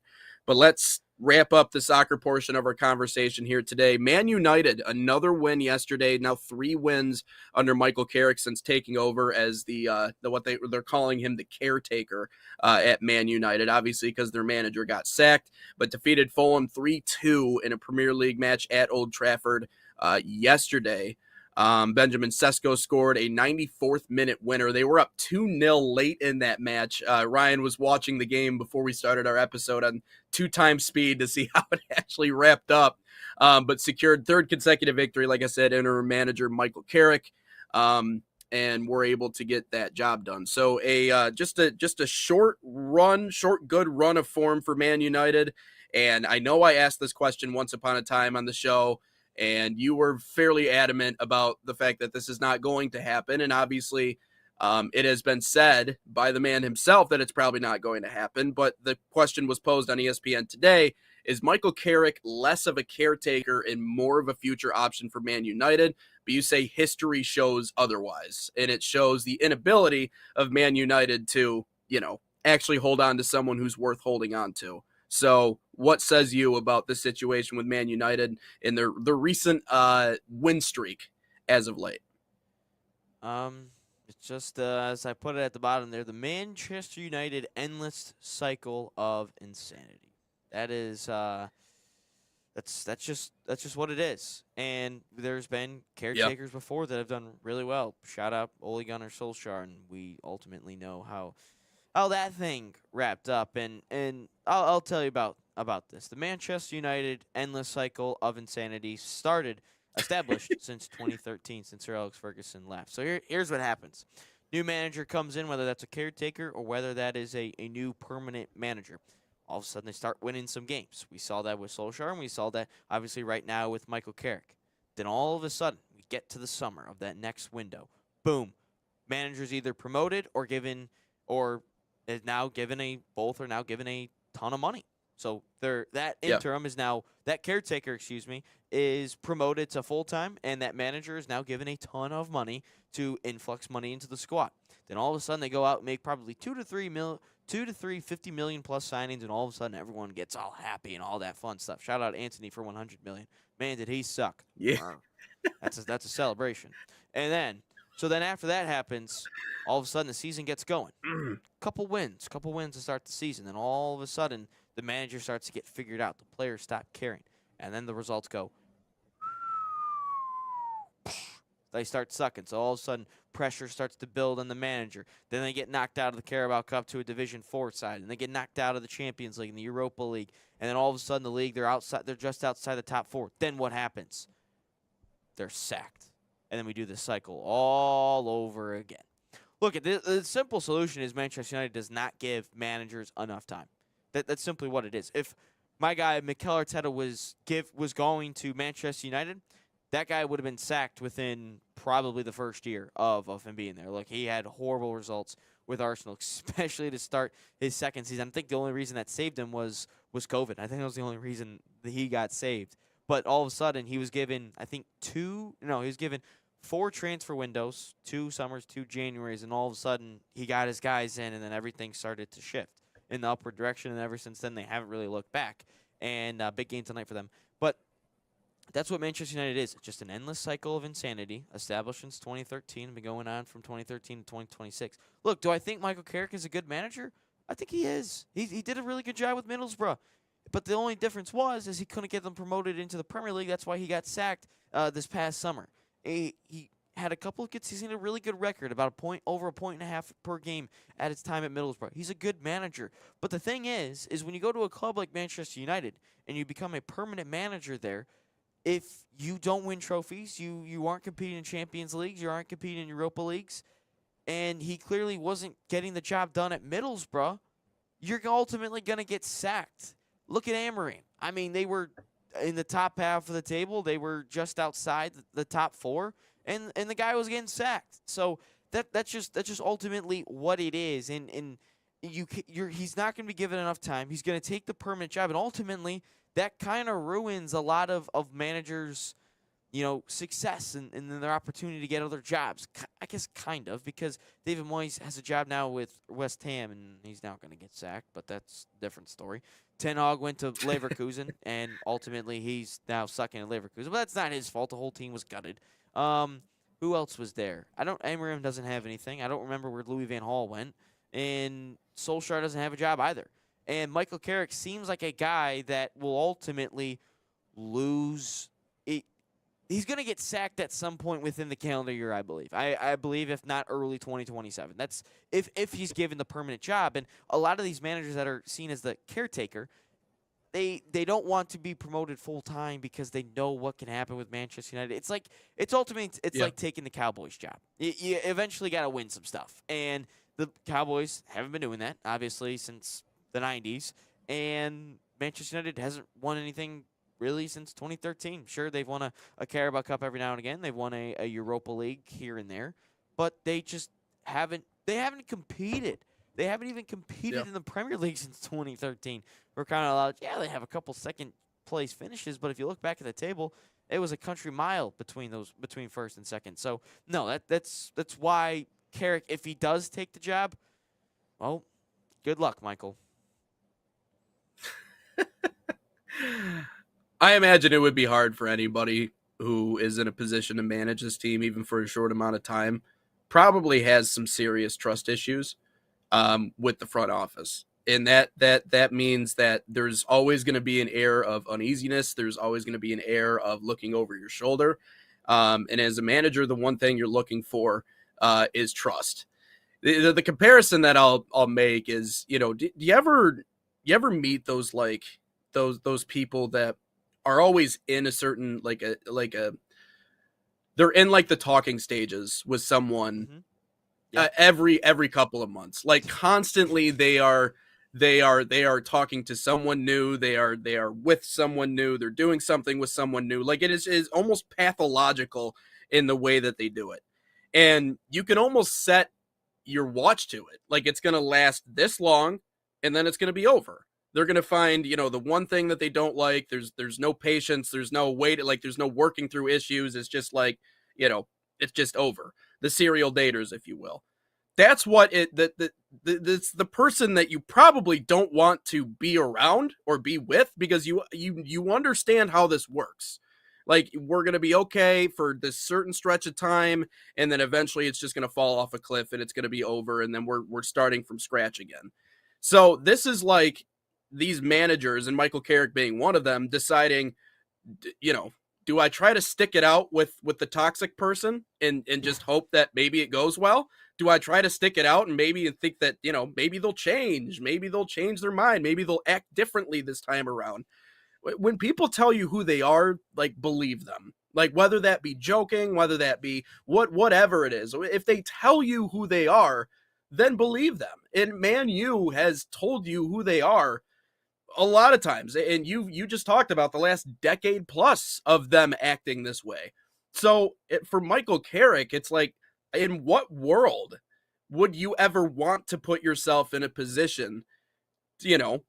But let's wrap up the soccer portion of our conversation here today. Man United, another win yesterday. Now 3 wins under Michael Carrick since taking over as the what they're calling him, the caretaker at Man United. Obviously, because their manager got sacked, but defeated Fulham 3-2 in a Premier League match at Old Trafford yesterday. Benjamin Sesko scored a 94th minute winner. They were up 2-0 late in that match. Ryan was watching the game before we started our episode on 2x speed to see how it actually wrapped up, but secured 3rd consecutive victory, like I said, interim manager Michael Carrick, and were able to get that job done. So just a short good run of form for Man United. And I know I asked this question once upon a time on the show, and you were fairly adamant about the fact that this is not going to happen. And obviously, it has been said by the man himself that it's probably not going to happen. But the question was posed on ESPN today: is Michael Carrick less of a caretaker and more of a future option for Man United? But you say history shows otherwise, and it shows the inability of Man United to, actually hold on to someone who's worth holding on to. So what says you about this situation with Man United in the recent win streak as of late? It's just as I put it at the bottom there, the Manchester United endless cycle of insanity. That is that's just what it is. And there's been caretakers before that have done really well. Shout out Ole Gunnar Solskjaer, and we ultimately know how that thing wrapped up. And I'll tell you about this. The Manchester United endless cycle of insanity established since 2013, since Sir Alex Ferguson left. So here's what happens. New manager comes in, whether that's a caretaker or whether that is a new permanent manager. All of a sudden, they start winning some games. We saw that with Solskjaer, and we saw that, obviously, right now with Michael Carrick. Then all of a sudden, we get to the summer of that next window. Boom. Manager's either promoted or both are now given a ton of money. So that caretaker, is promoted to full-time, and that manager is now given a ton of money to influx money into the squad. Then all of a sudden they go out and make probably 2 to 3 50 million plus signings, and all of a sudden everyone gets all happy and all that fun stuff. Shout out Anthony for 100 million. Man, did he suck. Yeah. That's a celebration. And then after that happens, all of a sudden the season gets going. Couple wins to start the season. Then all of a sudden the manager starts to get figured out. The players stop caring. And then the results go. They start sucking. So all of a sudden pressure starts to build on the manager. Then they get knocked out of the Carabao Cup to a Division 4 side. And they get knocked out of the Champions League and the Europa League. And then all of a sudden the league, they're just outside the top 4. Then what happens? They're sacked. And then we do this cycle all over again. Look, the simple solution is Manchester United does not give managers enough time. That's simply what it is. If my guy Mikel Arteta was going to Manchester United, that guy would have been sacked within probably the first year of him being there. Look, he had horrible results with Arsenal, especially to start his second season. I think the only reason that saved him was COVID. I think that was the only reason that he got saved. But all of a sudden, he was given, he was given 4 transfer windows, 2 summers, 2 Januaries, and all of a sudden, he got his guys in, and then everything started to shift in the upward direction, and ever since then, they haven't really looked back. And big game tonight for them. But that's what Manchester United is. It's just an endless cycle of insanity, established since 2013, and been going on from 2013 to 2026. Look, do I think Michael Carrick is a good manager? I think he is. He did a really good job with Middlesbrough. But the only difference is he couldn't get them promoted into the Premier League. That's why he got sacked this past summer. He had a couple of good seasons, a really good record, about over a point and a half per game at his time at Middlesbrough. He's a good manager. But the thing is when you go to a club like Manchester United and you become a permanent manager there, if you don't win trophies, you aren't competing in Champions Leagues, you aren't competing in Europa Leagues, and he clearly wasn't getting the job done at Middlesbrough, you're ultimately going to get sacked. Look at Amorim. I mean, they were in the top half of the table. They were just outside the top 4, and the guy was getting sacked. So that's just ultimately what it is. And he's not going to be given enough time. He's going to take the permanent job, and ultimately that kind of ruins a lot of managers' success and their opportunity to get other jobs. I guess kind of, because David Moyes has a job now with West Ham, and he's now going to get sacked, but that's a different story. Ten Hag went to Leverkusen, and ultimately he's now sucking at Leverkusen. But that's not his fault. The whole team was gutted. Who else was there? Amorim doesn't have anything. I don't remember where Louis van Gaal went, and Solskjaer doesn't have a job either. And Michael Carrick seems like a guy that will ultimately lose. He's going to get sacked at some point within the calendar year, I believe. I believe if not early 2027. That's if he's given the permanent job. And a lot of these managers that are seen as the caretaker, they don't want to be promoted full time because they know what can happen with Manchester United. It's like like taking the Cowboys job. You eventually got to win some stuff. And the Cowboys haven't been doing that, obviously, since the 90s. And Manchester United hasn't won anything really since 2013. Sure, they've won a Carabao Cup every now and again. They've won a Europa League here and there, but they just haven't competed. They haven't even competed in the Premier League since 2013. We're kind of allowed, they have a couple second place finishes, but if you look back at the table, it was a country mile between first and second. So no, that's why Carrick, if he does take the job, well, good luck, Michael. I imagine it would be hard for anybody who is in a position to manage this team, even for a short amount of time. Probably has some serious trust issues with the front office. And that means that there's always going to be an air of uneasiness. There's always going to be an air of looking over your shoulder. And as a manager, the one thing you're looking for is trust. The comparison that I'll make is, do you ever meet those those people that are always in a certain they're in like the talking stages with someone every couple of months, like constantly they are talking to someone new. They are with someone new. They're doing something with someone new. Like it is almost pathological in the way that they do it. And you can almost set your watch to it. Like it's going to last this long and then it's going to be over. They're going to find, the one thing that they don't like. There's no patience. There's no way to there's no working through issues. It's just it's just over. The serial daters, if you will. That's what it's the person that you probably don't want to be around or be with because you understand how this works. Like we're going to be okay for this certain stretch of time. And then eventually it's just going to fall off a cliff and it's going to be over. And then we're starting from scratch again. So this is like these managers, and Michael Carrick being one of them, deciding, do I try to stick it out with the toxic person and just hope that maybe it goes well? Do I try to stick it out and think that, maybe they'll change, maybe they'll change their mind, maybe they'll act differently this time around? When people tell you who they are, believe them. Whether that be joking, whether that be whatever it is, if they tell you who they are, then believe them. And Man U has told you who they are a lot of times. And you just talked about the last decade plus of them acting this way. So for Michael Carrick, it's like, in what world would you ever want to put yourself in a position,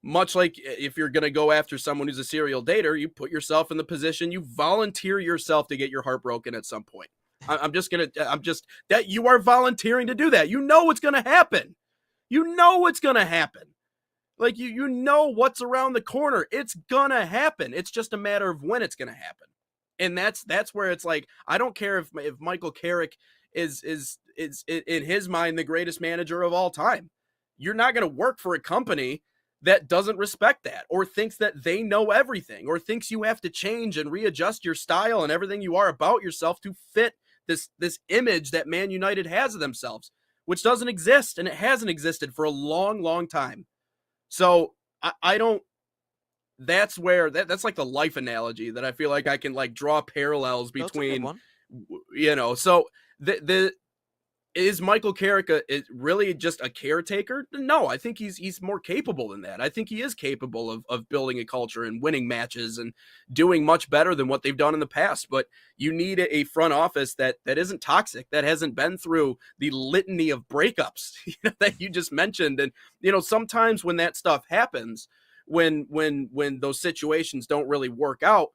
much like if you're going to go after someone who's a serial dater, you put yourself in the position, you volunteer yourself to get your heart broken at some point. That you are volunteering to do that. You know it's going to happen. It's going to happen. You know what's around the corner. It's going to happen. It's just a matter of when it's going to happen. And that's where it's like, I don't care if Michael Carrick is in his mind the greatest manager of all time. You're not going to work for a company that doesn't respect that, or thinks that they know everything, or thinks you have to change and readjust your style and everything you are about yourself to fit this image that Man United has of themselves, which doesn't exist, and it hasn't existed for a long, long time. So I don't. That's where that's like the life analogy that I feel like I can draw parallels between. So the is Michael Carrick is really just a caretaker? No, I think he's more capable than that. I think he is capable of building a culture and winning matches and doing much better than what they've done in the past. But you need a front office that isn't toxic, that hasn't been through the litany of breakups that you just mentioned. And sometimes when that stuff happens, when those situations don't really work out,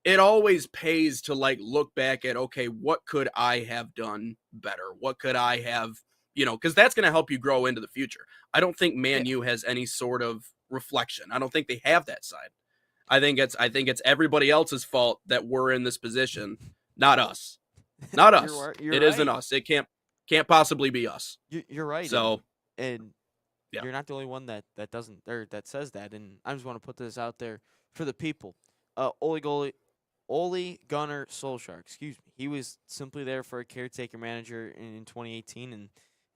it always pays to look back at, okay, what could I have done better? What could I have, because that's going to help you grow into the future. I don't think Man U has any sort of reflection. I don't think they have that side. I think it's everybody else's fault that we're in this position, not us. Not us. You're It right. isn't us. It can't possibly be us. You're right. So and yeah. you're not the only one that doesn't or that says that. And I just want to put this out there for the people. Ole Gunnar Solskjaer, excuse me. He was simply there for a caretaker manager in 2018 and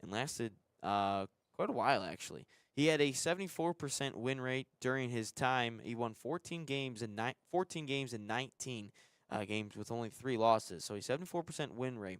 lasted quite a while actually. He had a 74% win rate during his time. He won 14 games in 19 games with only 3 losses. So a 74% win rate.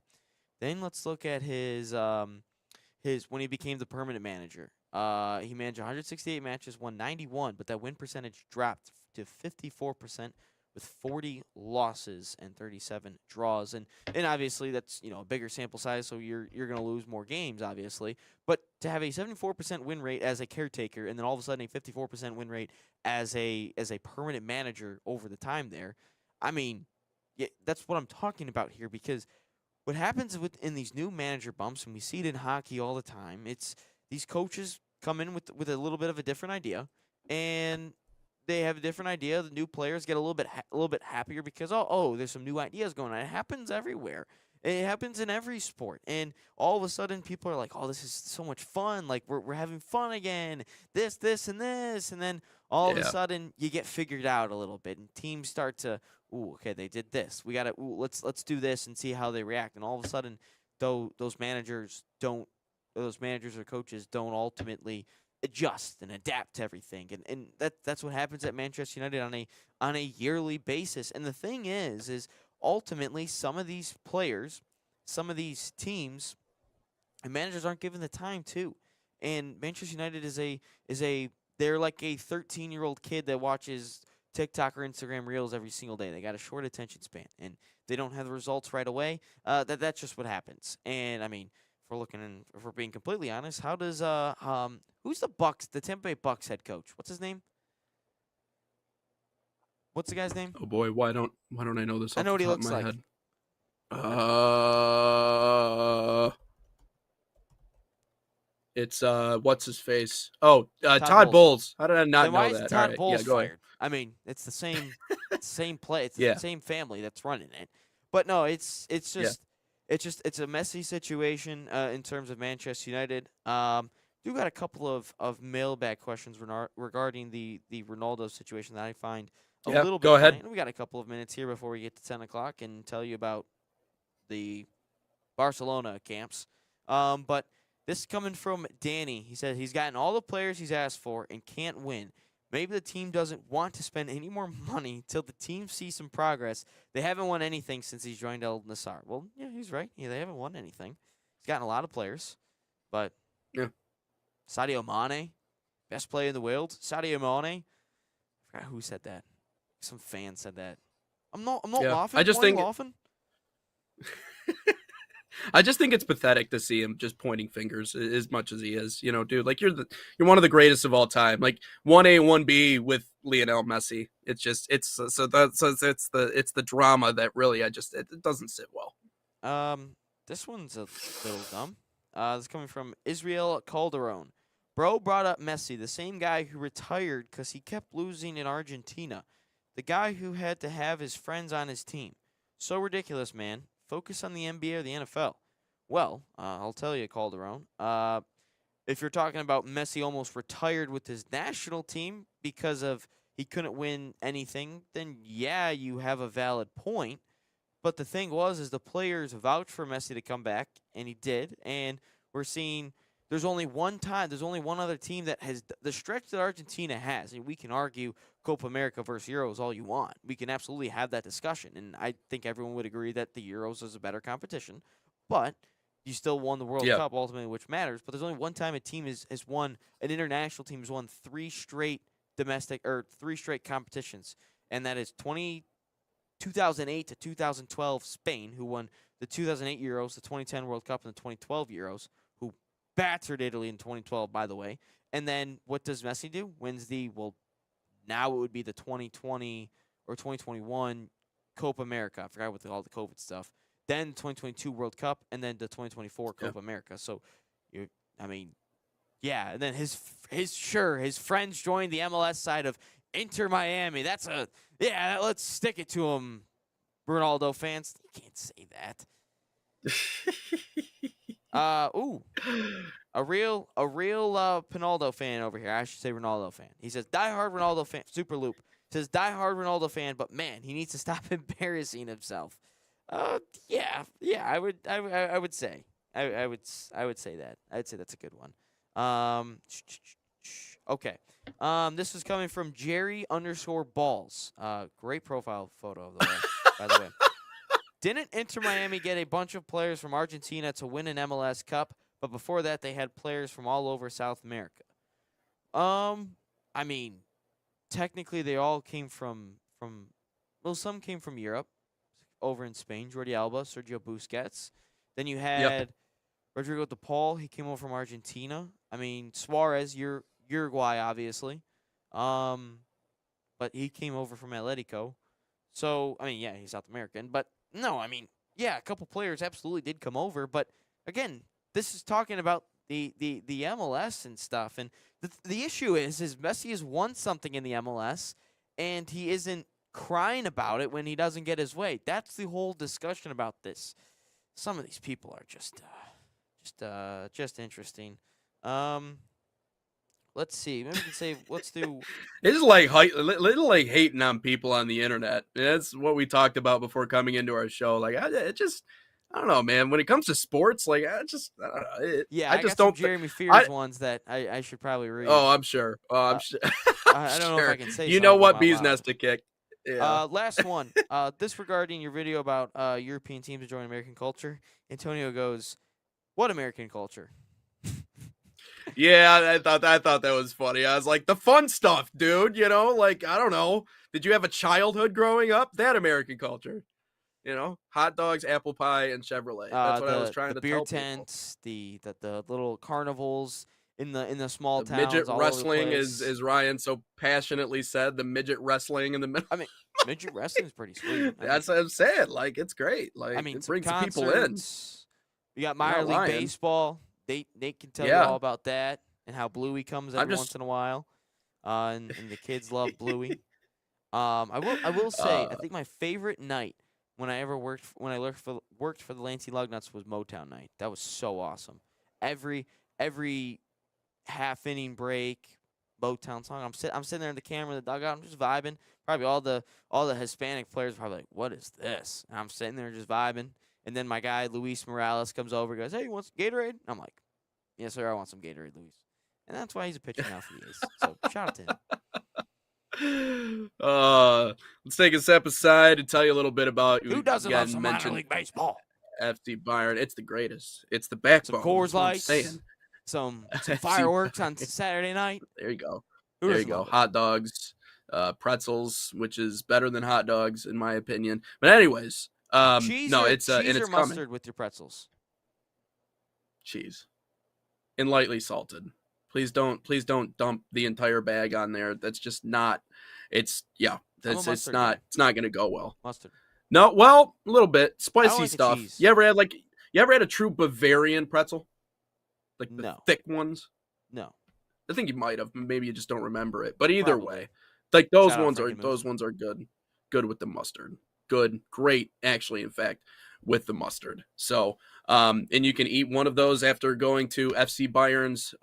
Then let's look at his when he became the permanent manager. He managed 168 matches, won 91, but that win percentage dropped to 54% with 40 losses and 37 draws. And obviously that's, a bigger sample size, so you're going to lose more games, obviously. But to have a 74% win rate as a caretaker and then all of a sudden a 54% win rate as a permanent manager over the time there, I mean, yeah, that's what I'm talking about here, because what happens in these new manager bumps, and we see it in hockey all the time, it's these coaches come in with a little bit of a different idea, and they have a different idea. The new players get a little bit happier because there's some new ideas going on. It happens everywhere. It happens in every sport, and all of a sudden people are like, "Oh, this is so much fun! Like we're having fun again. This, and this," and then all of a sudden you get figured out a little bit, and teams start to, okay, they did this. We gotta, let's do this and see how they react. And all of a sudden, those managers or coaches don't ultimately adjust and adapt to everything, and that's what happens at Manchester United on a yearly basis. And the thing is ultimately some of these players, some of these teams, and managers aren't given the time to. And Manchester United they're like a 13-year-old kid that watches TikTok or Instagram Reels every single day. They got a short attention span, and they don't have the results right away. That's just what happens. And I mean, if we're being completely honest, how does who's the Tampa Bay Bucks head coach? What's his name? What's the guy's name? Oh boy, why don't I know this? I know what he looks like. It's what's his face? Oh, Todd Bowles. How did I not then know why that? is Todd Bowles go fired? ahead. I mean, it's the same same play. It's Yeah. the same family that's running it. But no, it's a messy situation in terms of Manchester United. Do got a couple of mailbag questions regarding the Ronaldo situation that I find a little bit go ahead. funny. And we got a couple of minutes here before we get to 10 o'clock and tell you about the Barcelona camps. But this is coming from Danny. He said he's gotten all the players he's asked for and can't win. Maybe the team doesn't want to spend any more money till the team sees some progress. They haven't won anything since he's joined El Nassr. Well, yeah, he's right. Yeah, they haven't won anything. He's gotten a lot of players, but yeah. Sadio Mane, best player in the world. Sadio Mane. I forgot who said that. Some fan said that. I'm not laughing. I just think laughing. I just think it's pathetic to see him just pointing fingers as much as he is. Dude, like you're one of the greatest of all time. Like 1A, 1B with Lionel Messi. It's the drama that really it doesn't sit well. This one's a little dumb. This is coming from Israel Calderon. Bro brought up Messi, the same guy who retired because he kept losing in Argentina. The guy who had to have his friends on his team. So ridiculous, man. Focus on the NBA or the NFL. Well, I'll tell you, Calderon. If you're talking about Messi almost retired with his national team because of he couldn't win anything, then yeah, you have a valid point. But the thing is the players vouched for Messi to come back, and he did. And we're seeing there's only one other team that has the stretch that Argentina has. And we can argue Copa America versus Euros all you want. We can absolutely have that discussion. And I think everyone would agree that the Euros is a better competition. But you still won the World Cup ultimately, which matters. But there's only one time a team has won, an international team has won 3 straight domestic or 3 straight competitions. And that is 2008 to 2012 Spain, who won the 2008 Euros, the 2010 World Cup, and the 2012 Euros, who battered Italy in 2012, by the way. And then what does Messi do? Wins now it would be the 2020 or 2021 Copa America. I forgot with all the COVID stuff. Then 2022 World Cup, and then the 2024 Copa America. So, you Yeah, and then his friends joined the MLS side of Inter Miami. Let's stick it to him, Ronaldo fans. You can't say that. A real Pinaldo fan over here. I should say Ronaldo fan. He says diehard Ronaldo fan. Super Loop says diehard Ronaldo fan, but man, he needs to stop embarrassing himself. Yeah. I would say. I would say that. I'd say that's a good one. Okay. This is coming from Jerry_balls. Great profile photo of the way, by the way. Didn't Inter Miami get a bunch of players from Argentina to win an MLS Cup? But before that, they had players from all over South America. I mean, technically, they all came from some came from Europe, over in Spain. Jordi Alba, Sergio Busquets. Then you had Rodrigo de Paul. He came over from Argentina. I mean, Suarez, Uruguay, obviously. But he came over from Atletico. So, I mean, yeah, he's South American. But, no, I mean, yeah, a couple players absolutely did come over. But, again, this is talking about the MLS and stuff. And the issue is Messi has won something in the MLS, and he isn't crying about it when he doesn't get his way. That's the whole discussion about this. Some of these people are just interesting. Let's see. Maybe we can say let's do. It's like little like hating on people on the internet. That's what we talked about before coming into our show. Like I don't know, man. When it comes to sports, like I don't know. I just don't. Jeremy Fears ones that I should probably read. Oh, I'm sure. I'm sure. I don't know if I can say. You know what? Bees nest to kick. Yeah. Last one. Disregarding your video about European teams enjoying American culture, Antonio goes, "What American culture?" Yeah, I thought that was funny. I was like, the fun stuff, dude. You know, like I don't know. Did you have a childhood growing up? That American culture. You know, hot dogs, apple pie, and Chevrolet. That's what I was trying to tell people. The beer tents, the little carnivals in the small towns. Midget all wrestling, over the place. as Ryan so passionately said. The midget wrestling in the middle. I mean, midget wrestling is pretty sweet. That's what I'm saying. Like it's great. Like it brings people in. You got minor league baseball. They can tell you all about that and how Bluey comes every once in a while. And the kids love Bluey. I will say I think my favorite night when I worked for the Lansing Lugnuts was Motown night. That was so awesome. Every half inning break, Motown song. I'm sitting there in the camera, in the dugout. I'm just vibing. Probably all the Hispanic players are probably like, "What is this?" And I'm sitting there just vibing. And then my guy Luis Morales comes over, and goes, "Hey, you want some Gatorade?" I'm like, "Yes, sir. I want some Gatorade, Luis." And that's why he's a pitcher now for the A's. So shout out to him. Let's take a step aside and tell you a little bit about who doesn't love some minor league baseball. FC Bayern. It's the greatest. It's the backbone. Some Coors Lights, some fireworks on Saturday night. There you go. There you go. Hot dogs, pretzels, which is better than hot dogs in my opinion. But anyways, cheese no, or, it's cheese and or it's mustard coming. with your pretzels. Cheese, and lightly salted. Please don't dump the entire bag on there. That's just not. It's It's not gonna go well. Mustard. No, well, a little bit spicy like stuff. cheese. You ever had a true Bavarian pretzel, like the thick ones? No. I think you might have. Maybe you just don't remember it. But either Probably. way, like those Shout out ones Frankie are good. Good with the mustard. Good, great, actually, in fact, with the mustard. So, and you can eat one of those after going to FC Bayern's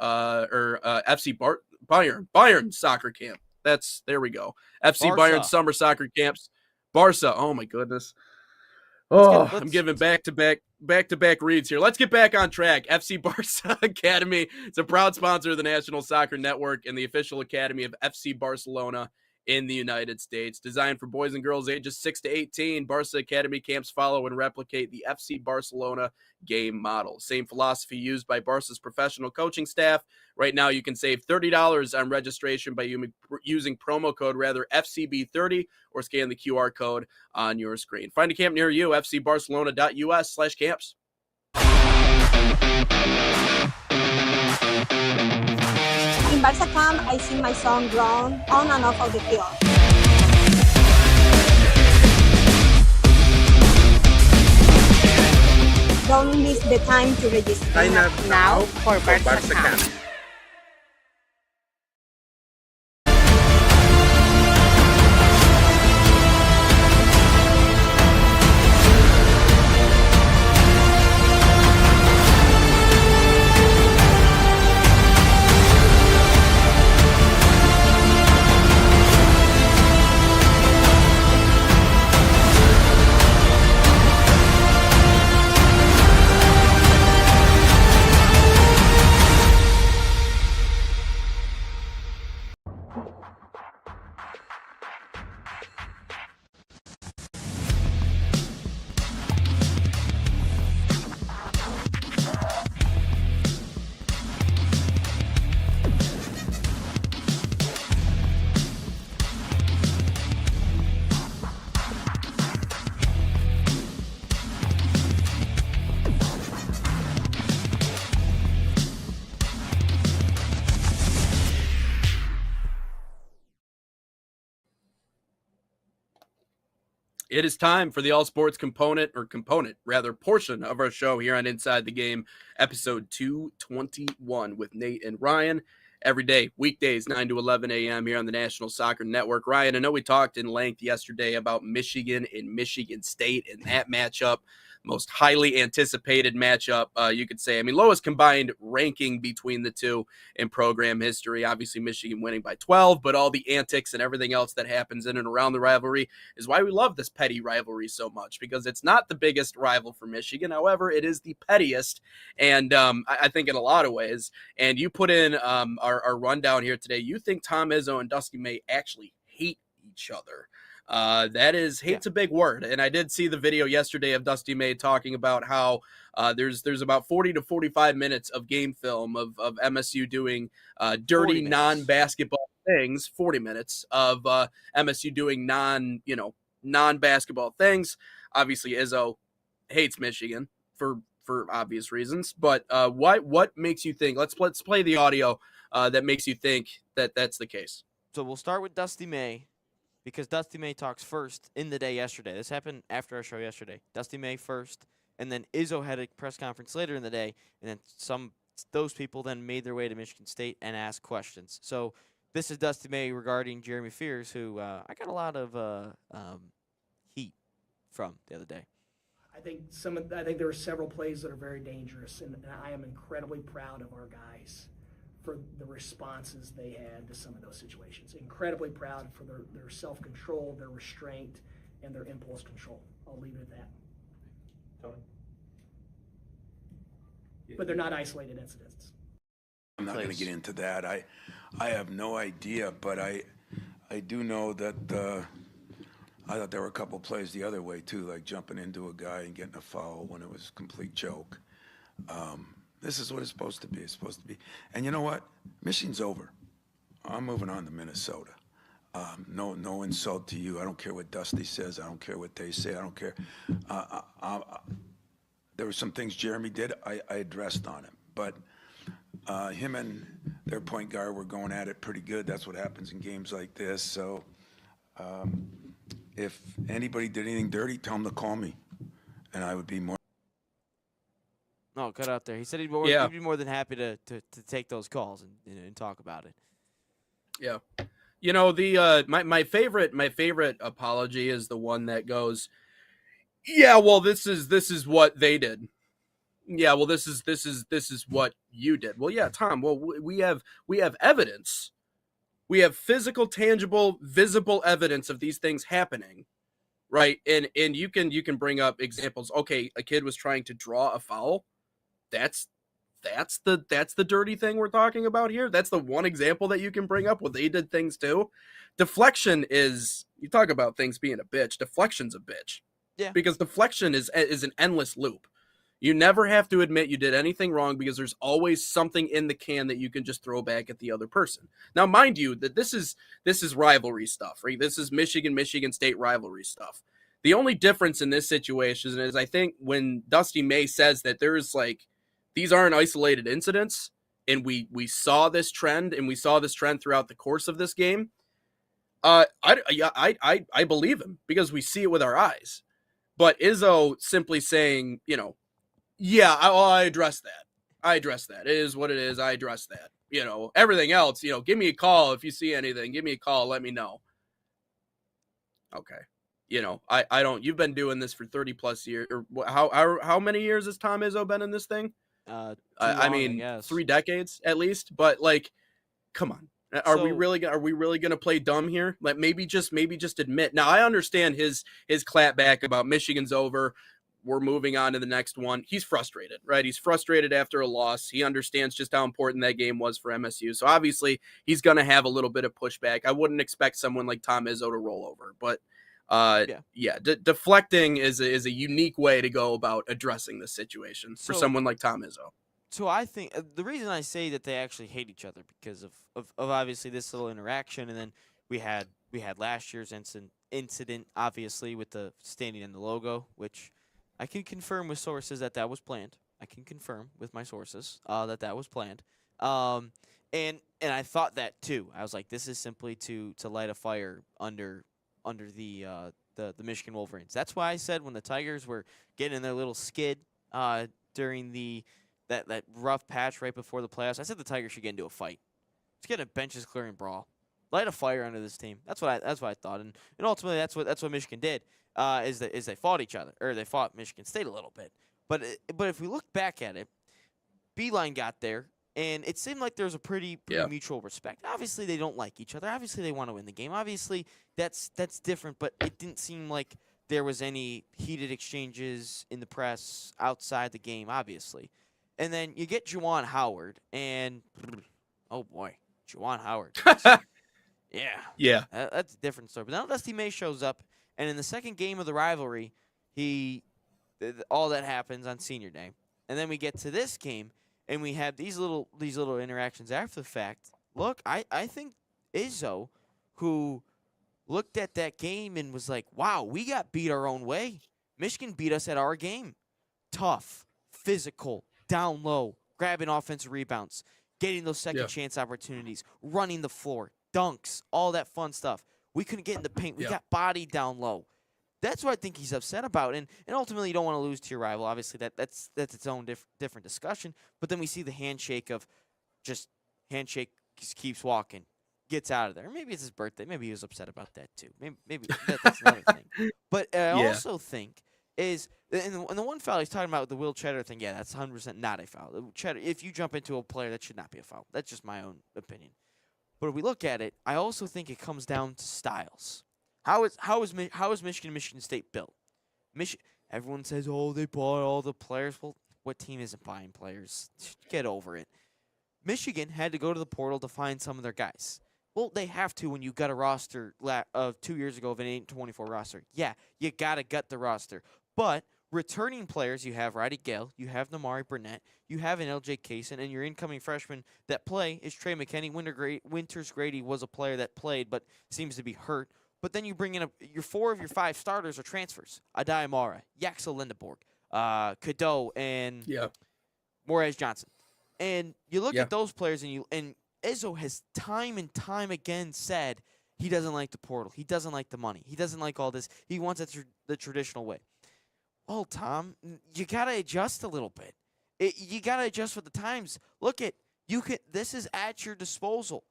Bayern soccer camp. There we go. FC Barca. Bayern summer soccer camps. Barca. Oh my goodness. I'm giving back to back reads here. Let's get back on track. FC Barca Academy is a proud sponsor of the National Soccer Network and the official academy of FC Barcelona in the United States. Designed for boys and girls ages 6 to 18, Barca Academy camps follow and replicate the FC Barcelona game model. Same philosophy used by Barca's professional coaching staff. Right now, you can save $30 on registration by using promo code FCB30 or scan the QR code on your screen. Find a camp near you, fcbarcelona.us/camps. In Barca camp, I see my son grown on and off of the field. Don't miss the time to register. Sign up now for Barca camp. It is time for the all sports component portion of our show here on Inside the Game, episode 221 with Nate and Ryan. Every day, weekdays, 9 to 11 a.m. here on the National Soccer Network. Ryan, I know we talked in length yesterday about Michigan and Michigan State and that matchup. Most highly anticipated matchup, you could say. I mean, lowest combined ranking between the two in program history. Obviously, Michigan winning by 12, but all the antics and everything else that happens in and around the rivalry is why we love this petty rivalry so much, because it's not the biggest rival for Michigan. However, it is the pettiest, and I think in a lot of ways. And you put in our rundown here today. You think Tom Izzo and Dusty May actually hate each other. Hate's a big word. And I did see the video yesterday of Dusty May talking about how there's about 40 to 45 minutes of game film of MSU doing dirty non-basketball things, 40 minutes of MSU doing non-basketball things. Obviously, Izzo hates Michigan for obvious reasons. But what makes you think? Let's play the audio that makes you think that that's the case. So we'll start with Dusty May, because Dusty May talks first in the day yesterday. This happened after our show yesterday. Dusty May first, and then Izzo had a press conference later in the day, and then those people then made their way to Michigan State and asked questions. So this is Dusty May regarding Jeremy Fears, who I got a lot of heat from the other day. I think there were several plays that are very dangerous, and I am incredibly proud of our guys for the responses they had to some of those situations. Incredibly proud for their self-control, their restraint, and their impulse control. I'll leave it at that. Tony? But they're not isolated incidents. I'm not going to get into that. I have no idea, but I do know that I thought there were a couple plays the other way too, like jumping into a guy and getting a foul when it was a complete joke. This is what it's supposed to be. It's supposed to be. And you know what? Michigan's over. I'm moving on to Minnesota. No insult to you. I don't care what Dusty says. I don't care what they say. I don't care. There were some things Jeremy did. I addressed on him. But him and their point guard were going at it pretty good. That's what happens in games like this. So if anybody did anything dirty, tell them to call me. And I would be more. No, cut out there. He said he'd be more than happy to take those calls and talk about it. Yeah. You know, the my favorite apology is the one that goes, yeah, well, this is what they did. Yeah, well, this is what you did. Well, yeah, Tom, well, we have evidence. We have physical, tangible, visible evidence of these things happening. Right? And you can bring up examples. Okay, a kid was trying to draw a foul. That's the dirty thing we're talking about here. That's the one example that you can bring up. Well, they did things too. Deflection is, you talk about things being a bitch. Deflection's a bitch. Yeah. Because deflection is an endless loop. You never have to admit you did anything wrong, because there's always something in the can that you can just throw back at the other person. Now, mind you, that this is rivalry stuff, right? This is Michigan State rivalry stuff. The only difference in this situation is, I think, when Dusty May says that there's these aren't isolated incidents, and we saw this trend, and we saw this trend throughout the course of this game. I believe him, because we see it with our eyes. But Izzo simply saying, yeah, I address that. It is what it is. I address that. Everything else, give me a call if you see anything. Give me a call. Let me know. Okay. I don't. You've been doing this for 30 plus years. Or how many years has Tom Izzo been in this thing? I mean, 3 decades at least. But come on. Are we really gonna play dumb here? Maybe just admit. Now, I understand his clapback about Michigan's over. We're moving on to the next one. He's frustrated, right? He's frustrated after a loss. He understands just how important that game was for MSU. So obviously he's going to have a little bit of pushback. I wouldn't expect someone like Tom Izzo to roll over, but deflecting is a unique way to go about addressing this situation for someone like Tom Izzo. So I think the reason I say that they actually hate each other, because of obviously this little interaction, and then we had last year's incident obviously with the standing in the logo, which I can confirm with sources that was planned. I can confirm with my sources that was planned. And I thought that too. I was like, this is simply to light a fire under the the Michigan Wolverines. That's why I said when the Tigers were getting in their little skid during that rough patch right before the playoffs, I said the Tigers should get into a fight. Let's get a benches clearing brawl. Light a fire under this team. That's what I thought, and ultimately that's what Michigan did. Is they fought each other, or they fought Michigan State a little bit. But if we look back at it, Beeline got there, and it seemed like there was a pretty mutual respect. Obviously, they don't like each other. Obviously, they want to win the game. Obviously, that's different. But it didn't seem like there was any heated exchanges in the press outside the game. Obviously, and then you get Juwan Howard, and oh boy, Juwan Howard. Yeah. That's a different story. But now Dusty May shows up, and in the second game of the rivalry, all that happens on Senior Day, and then we get to this game, and we have these little interactions after the fact. Look, I think Izzo, who looked at that game and was like, "Wow, we got beat our own way. Michigan beat us at our game. Tough, physical, down low, grabbing offensive rebounds, getting those second chance opportunities, running the floor." Dunks, all that fun stuff. We couldn't get in the paint. We got bodied down low. That's what I think he's upset about. And ultimately, you don't want to lose to your rival. Obviously, that's its own different discussion. But then we see the handshake just keeps walking, gets out of there. Maybe it's his birthday. Maybe he was upset about that too. Maybe that's another thing. But I also think is and the one foul he's talking about, the Will Cheddar thing. Yeah, that's 100% not a foul. Cheddar, if you jump into a player, that should not be a foul. That's just my own opinion. But if we look at it, I also think it comes down to styles. How is Michigan State built? Everyone says, "Oh, they bought all the players." Well, what team isn't buying players? Get over it. Michigan had to go to the portal to find some of their guys. Well, they have to when you got a roster of 2 years ago of an 8-24 roster. Yeah, you gotta gut the roster. But returning players, you have Roddy Gale, you have Namari Burnett, you have an LJ Kaysen, and your incoming freshman that play is Trey McKinney. Winters Grady was a player that played but seems to be hurt. But then you bring in your 4 of your 5 starters are transfers. Adai Amara, Yaxel Lindeborg, Cadeau, and Moraes Johnson. And you look at those players, and Izzo has time and time again said he doesn't like the portal. He doesn't like the money. He doesn't like all this. He wants it the traditional way. Well, Tom, you got to adjust a little bit. You got to adjust for the times. Look at this is at your disposal.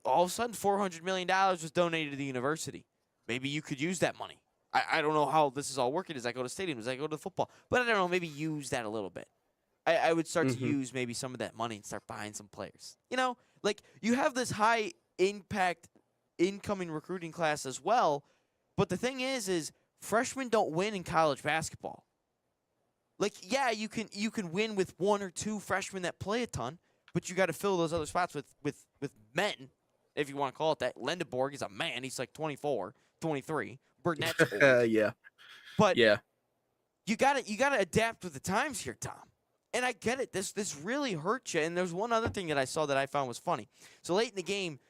All of a sudden, $400 million was donated to the university. Maybe you could use that money. I don't know how this is all working. Does that go to stadiums? Does that go to football? But I don't know. Maybe use that a little bit. I would start to use maybe some of that money and start buying some players. Like you have this high impact incoming recruiting class as well. But the thing is freshmen don't win in college basketball. Like, yeah, you can win with 1 or 2 freshmen that play a ton, but you got to fill those other spots with men, if you want to call it that. Lindeborg is a man. He's like 24, 23. Burnett's old. But you gotta adapt with the times here, Tom. And I get it. This really hurts you. And there's one other thing that I saw that I found was funny. So late in the game,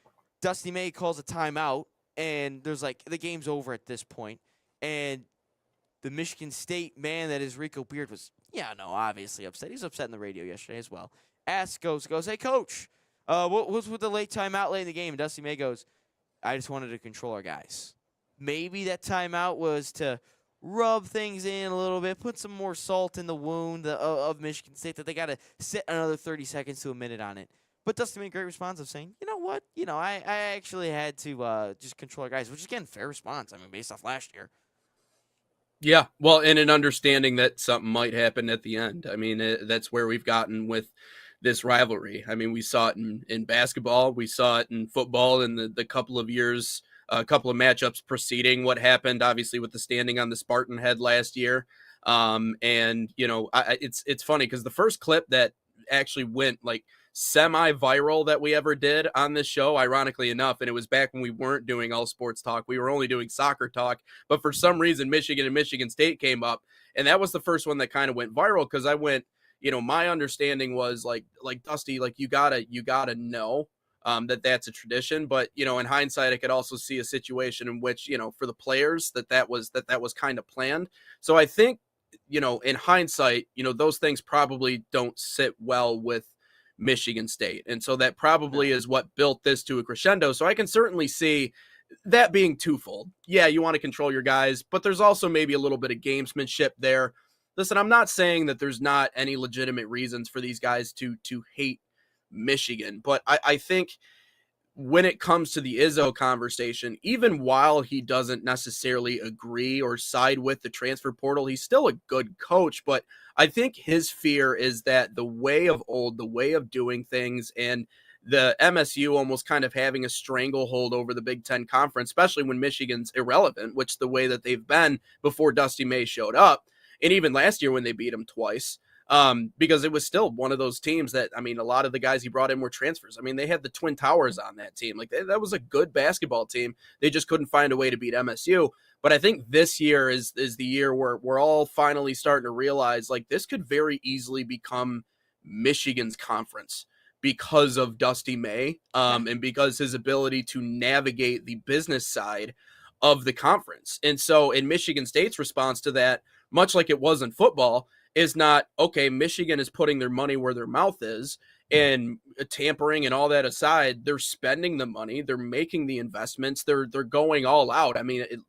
Dusty May calls a timeout, and there's like the game's over at this point, and the Michigan State man that is Rico Beard was, obviously upset. He's upset in the radio yesterday as well. Goes, "Hey, coach, what was with the late timeout late in the game?" And Dusty May goes, "I just wanted to control our guys." Maybe that timeout was to rub things in a little bit, put some more salt in the wound of Michigan State, that they got to sit another 30 seconds to a minute on it. But Dusty made a great response of saying, "You know what? I actually had to just control our guys," which is, again, fair response. I mean, based off last year. Yeah, well, and an understanding that something might happen at the end. I mean, that's where we've gotten with this rivalry. I mean, we saw it in basketball. We saw it in football in the couple of years, a couple of matchups preceding what happened, obviously, with the standing on the Spartan head last year. And, it's funny because the first clip that actually went like semi-viral that we ever did on this show, ironically enough, and it was back when we weren't doing all sports talk. We were only doing soccer talk, but for some reason Michigan and Michigan State came up, and that was the first one that kind of went viral because I went, my understanding was like Dusty, like you gotta know that that's a tradition, but in hindsight I could also see a situation in which for the players that was kind of planned. So I think in hindsight those things probably don't sit well with Michigan State. And so that probably is what built this to a crescendo. So I can certainly see that being twofold. Yeah, you want to control your guys, but there's also maybe a little bit of gamesmanship there. Listen, I'm not saying that there's not any legitimate reasons for these guys to hate Michigan, but I think when it comes to the Izzo conversation, even while he doesn't necessarily agree or side with the transfer portal, he's still a good coach. But I think his fear is that the way of old, the way of doing things, and the MSU almost kind of having a stranglehold over the Big Ten Conference, especially when Michigan's irrelevant, which the way that they've been before Dusty May showed up. And even last year when they beat him twice, because it was still one of those teams that, I mean, a lot of the guys he brought in were transfers. I mean, they had the Twin Towers on that team. Like, that was a good basketball team. They just couldn't find a way to beat MSU. But I think this year is the year where we're all finally starting to realize, like, this could very easily become Michigan's conference because of Dusty May, and because his ability to navigate the business side of the conference. And so in Michigan State's response to that, much like it was in football, is not, okay, Michigan is putting their money where their mouth is, and tampering and all that aside, they're spending the money, they're making the investments, they're going all out. I mean, it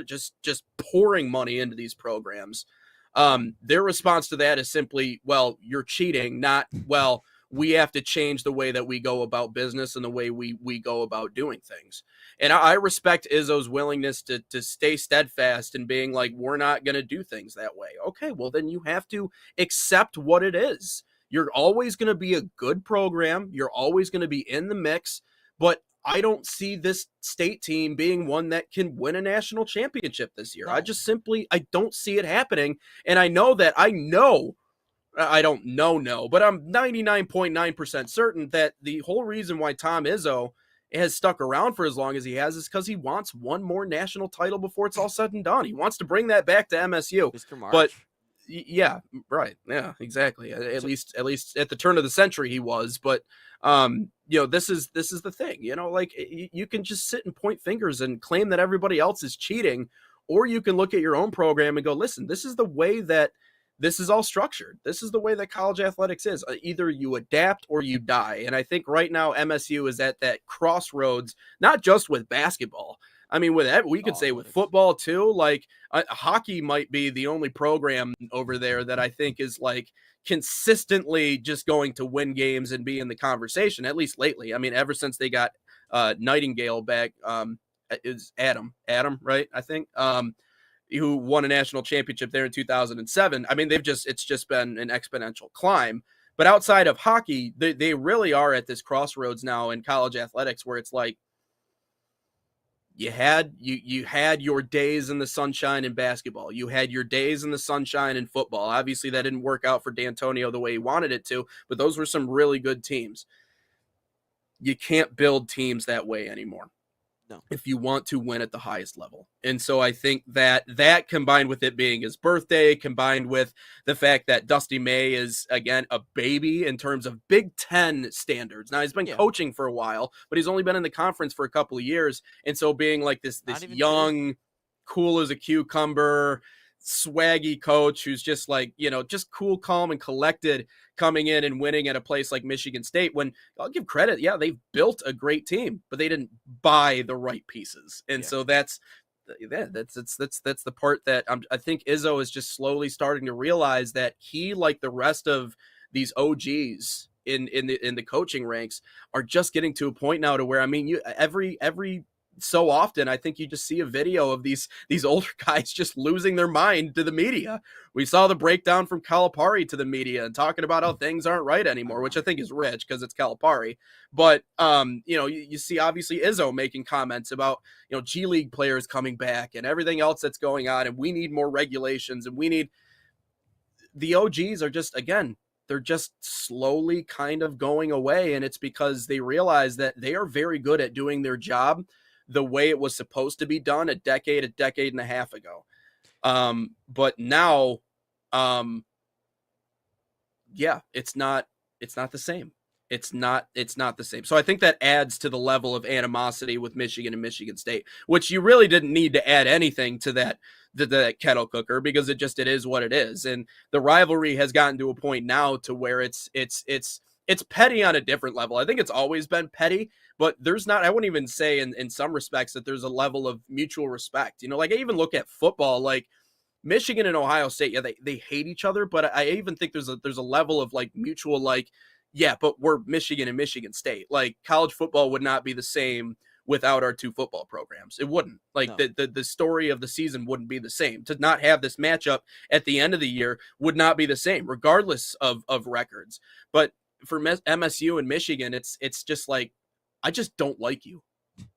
just pouring money into these programs. Their response to that is simply, well, you're cheating, not, well, we have to change the way that we go about business and the way we go about doing things. And I respect Izzo's willingness to stay steadfast and being like, we're not going to do things that way. Okay, well, then you have to accept what it is. You're always going to be a good program. You're always going to be in the mix. But I don't see this state team being one that can win a national championship this year. No. I don't see it happening. And I don't know, but I'm 99.9% certain that the whole reason why Tom Izzo has stuck around for as long as he has is because he wants one more national title before it's all said and done. He wants to bring that back to MSU. Mr. March. But yeah, right. Yeah, exactly. At least at the turn of the century he was. But this is the thing. Like, you can just sit and point fingers and claim that everybody else is cheating, or you can look at your own program and go, listen, this is the way that this is all structured. This is the way that college athletics is. Either you adapt or you die. And I think right now MSU is at that crossroads, not just with basketball. I mean, with that, we could say with football too. Like, hockey might be the only program over there that I think is like consistently just going to win games and be in the conversation, at least lately. I mean, ever since they got Nightingale back, is Adam, right? I think. Who won a national championship there in 2007. I mean, it's just been an exponential climb. But outside of hockey, they really are at this crossroads now in college athletics where it's like, you had your days in the sunshine in basketball. You had your days in the sunshine in football. Obviously, that didn't work out for D'Antonio the way he wanted it to, but those were some really good teams. You can't build teams that way anymore. No. If you want to win at the highest level. And so I think that combined with it being his birthday, combined with the fact that Dusty May is, again, a baby in terms of Big Ten standards. Now, he's been coaching for a while, but he's only been in the conference for a couple of years. And so being like this young, cool as a cucumber, swaggy coach who's just like, just cool, calm, and collected, coming in and winning at a place like Michigan State, when I'll give credit, they've built a great team, but they didn't buy the right pieces. And so that's the part that I think Izzo is just slowly starting to realize that he, like the rest of these OGs in the coaching ranks, are just getting to a point now to where, I mean, every so often, I think you just see a video of these older guys just losing their mind to the media. We saw the breakdown from Calipari to the media and talking about how things aren't right anymore, which I think is rich because it's Calipari. But, you see obviously Izzo making comments about, G League players coming back and everything else that's going on. And we need more regulations, and the OGs are just, again, they're just slowly kind of going away. And it's because they realize that they are very good at doing their job the way it was supposed to be done a decade and a half ago. But now, it's not the same. It's not the same. So I think that adds to the level of animosity with Michigan and Michigan State, which you really didn't need to add anything to that kettle cooker, because it is what it is. And the rivalry has gotten to a point now to where it's it's petty on a different level. I think it's always been petty, but there's not, I wouldn't even say in some respects that there's a level of mutual respect. You know, like I even look at football, like Michigan and Ohio State, yeah, they hate each other, but I even think there's a level of like mutual, like, yeah, but we're Michigan and Michigan State. Like college football would not be the same without our two football programs. It wouldn't. Like No. the story of the season wouldn't be the same. To not have this matchup at the end of the year would not be the same, regardless of records. But for MSU and Michigan, it's just like, I just don't like you.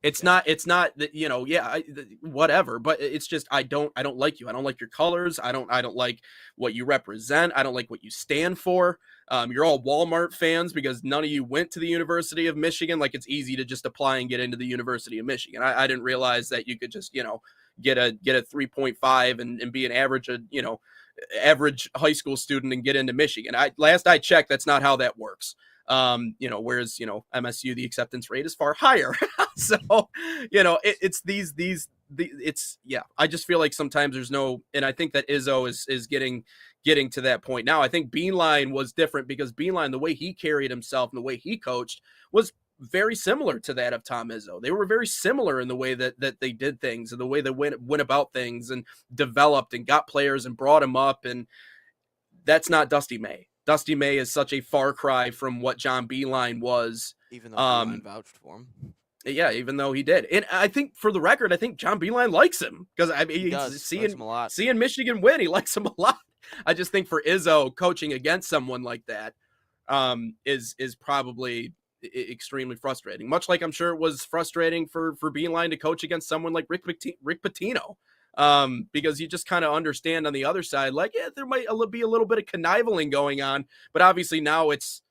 It's not that, you know, yeah, whatever, but it's just, I don't like you. I don't like your colors. I don't like what you represent. I don't like what you stand for. You're all Walmart fans because none of you went to the University of Michigan. Like it's easy to just apply and get into the University of Michigan. I didn't realize that you could just, you know, get a 3.5 and be an average, you know, average high school student and get into Michigan. Last I checked, that's not how that works. You know, whereas, you know, MSU, the acceptance rate is far higher. So, you know, it's yeah, I just feel like sometimes there's no, and I think that Izzo is getting to that point now. I think Beeline was different because Beeline, the way he carried himself and the way he coached was very similar to that of Tom Izzo. They were very similar in the way that they did things and the way they went about things and developed and got players and brought them up. And that's not Dusty May. Dusty May is such a far cry from what John Beeline was. Even though Beeline vouched for him. Yeah, even though he did. And I think for the record, I think John Beeline likes him because I mean, Likes seeing him a lot. Michigan win, he likes him a lot. I just think for Izzo, coaching against someone like that is probably extremely frustrating. Much like I'm sure it was frustrating for Beeline to coach against someone like Rick Pitino. Because you just kind of understand on the other side, like, yeah, there might be a little bit of conniving going on, but obviously now it's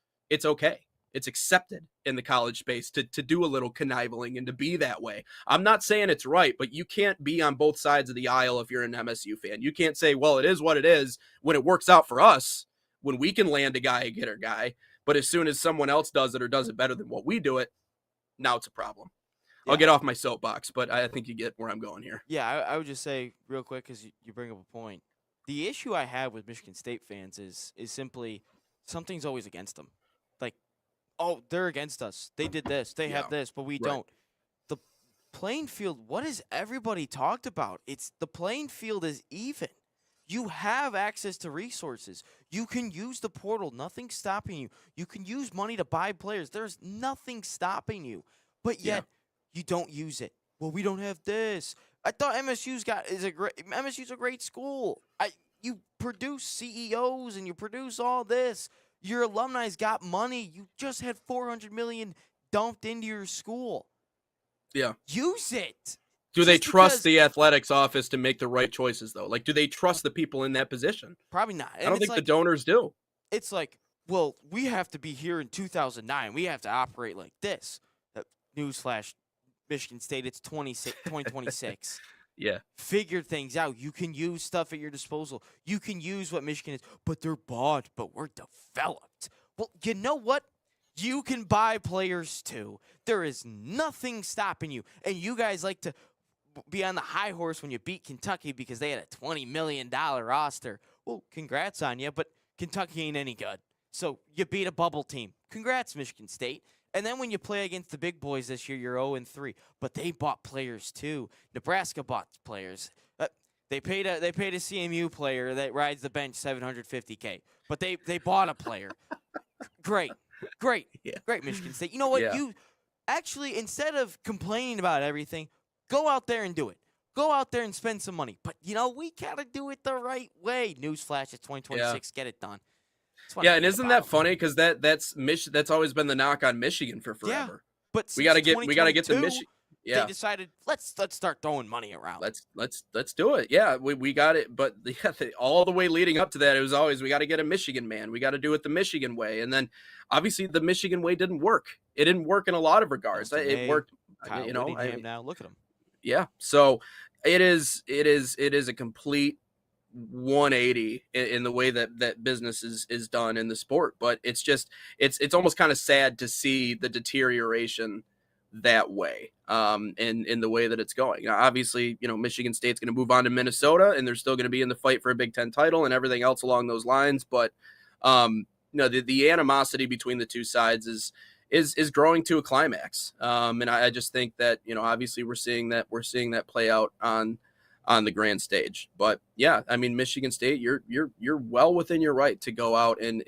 okay. It's accepted in the college space to do a little conniving and to be that way. I'm not saying it's right, but you can't be on both sides of the aisle if you're an MSU fan. You can't say, well, it is what it is when it works out for us, when we can land a guy and get our guy. But as soon as someone else does it or does it better than what we do it, now it's a problem. I'll get off my soapbox, but I think you get where I'm going here. Yeah, I would just say real quick because you bring up a point. The issue I have with Michigan State fans is simply something's always against them. Like, oh, they're against us. They did this. They have this, but we don't. The playing field, what has everybody talked about? It's the playing field is even. You have access to resources. You can use the portal. Nothing's stopping you. You can use money to buy players. There's nothing stopping you. But yet you don't use it. Well, we don't have this. I thought MSU's a great school. You produce CEOs and you produce all this. Your alumni's got money. You just had $400 million dumped into your school. Yeah. Use it. Do they trust the athletics office to make the right choices, though? Like, do they trust the people in that position? Probably not. I don't think the donors do. It's like, well, we have to be here in 2009. We have to operate like this. Newsflash, Michigan State, it's 2026. Yeah. Figure things out. You can use stuff at your disposal. You can use what Michigan is, but they're bought, but we're developed. Well, you know what? You can buy players too. There is nothing stopping you. And you guys like to be on the high horse when you beat Kentucky because they had a $20 million roster. Well, congrats on you, but Kentucky ain't any good. So you beat a bubble team. Congrats, Michigan State. And then when you play against the big boys this year, you're 0-3. But they bought players too. Nebraska bought players. They paid a CMU player that rides the bench $750K. But they bought a player. Great, Michigan State. You know what? You actually, instead of complaining about everything, go out there and do it. Go out there and spend some money. But you know, we gotta do it the right way. Newsflash, it's 2026. Get it done. Yeah, and isn't that funny? Because that's always been the knock on Michigan for forever. Yeah, but we gotta get to Michigan. Yeah, they decided let's start throwing money around. Let's do it. Yeah, we got it. But all the way leading up to that, it was always we got to get a Michigan man. We got to do it the Michigan way. And then obviously the Michigan way didn't work. It didn't work in a lot of regards. It worked. Kyle Whittingham now look at him. Yeah, so it is a complete 180 in the way that business is done in the sport. But it's just it's almost kind of sad to see the deterioration that way in the way that it's going. Now, obviously, you know, Michigan State's going to move on to Minnesota and they're still going to be in the fight for a Big Ten title and everything else along those lines. But the animosity between the two sides is growing to a climax. And I just think that, obviously we're seeing that play out on the grand stage. But yeah, I mean, Michigan State, you're well within your right to go out and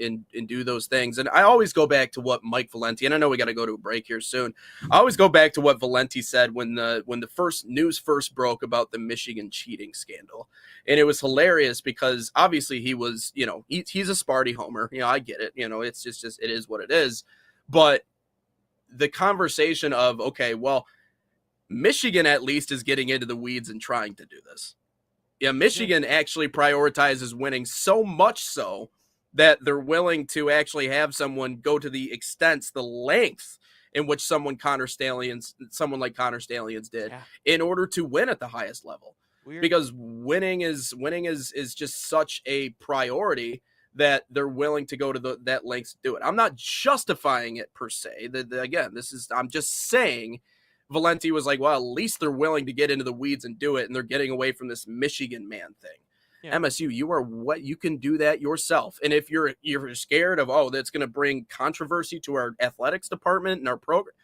do those things. And I always go back to what Mike Valenti, and I know we got to go to a break here soon. I always go back to what Valenti said when the first news broke about the Michigan cheating scandal. And it was hilarious because obviously he was, he's a Sparty homer. I get it. It's just it is what it is. But the conversation of, okay, well, Michigan at least is getting into the weeds and trying to do this. Yeah, Michigan actually prioritizes winning so much so that they're willing to actually have someone go to the length in which someone like Connor Stalions did in order to win at the highest level. Weird. Because winning is just such a priority that they're willing to go to that length to do it. I'm not justifying it per se. I'm just saying Valenti was like, well, at least they're willing to get into the weeds and do it, and they're getting away from this Michigan man thing. Yeah. MSU, you can do that yourself. And if you're scared of, that's going to bring controversy to our athletics department and our program,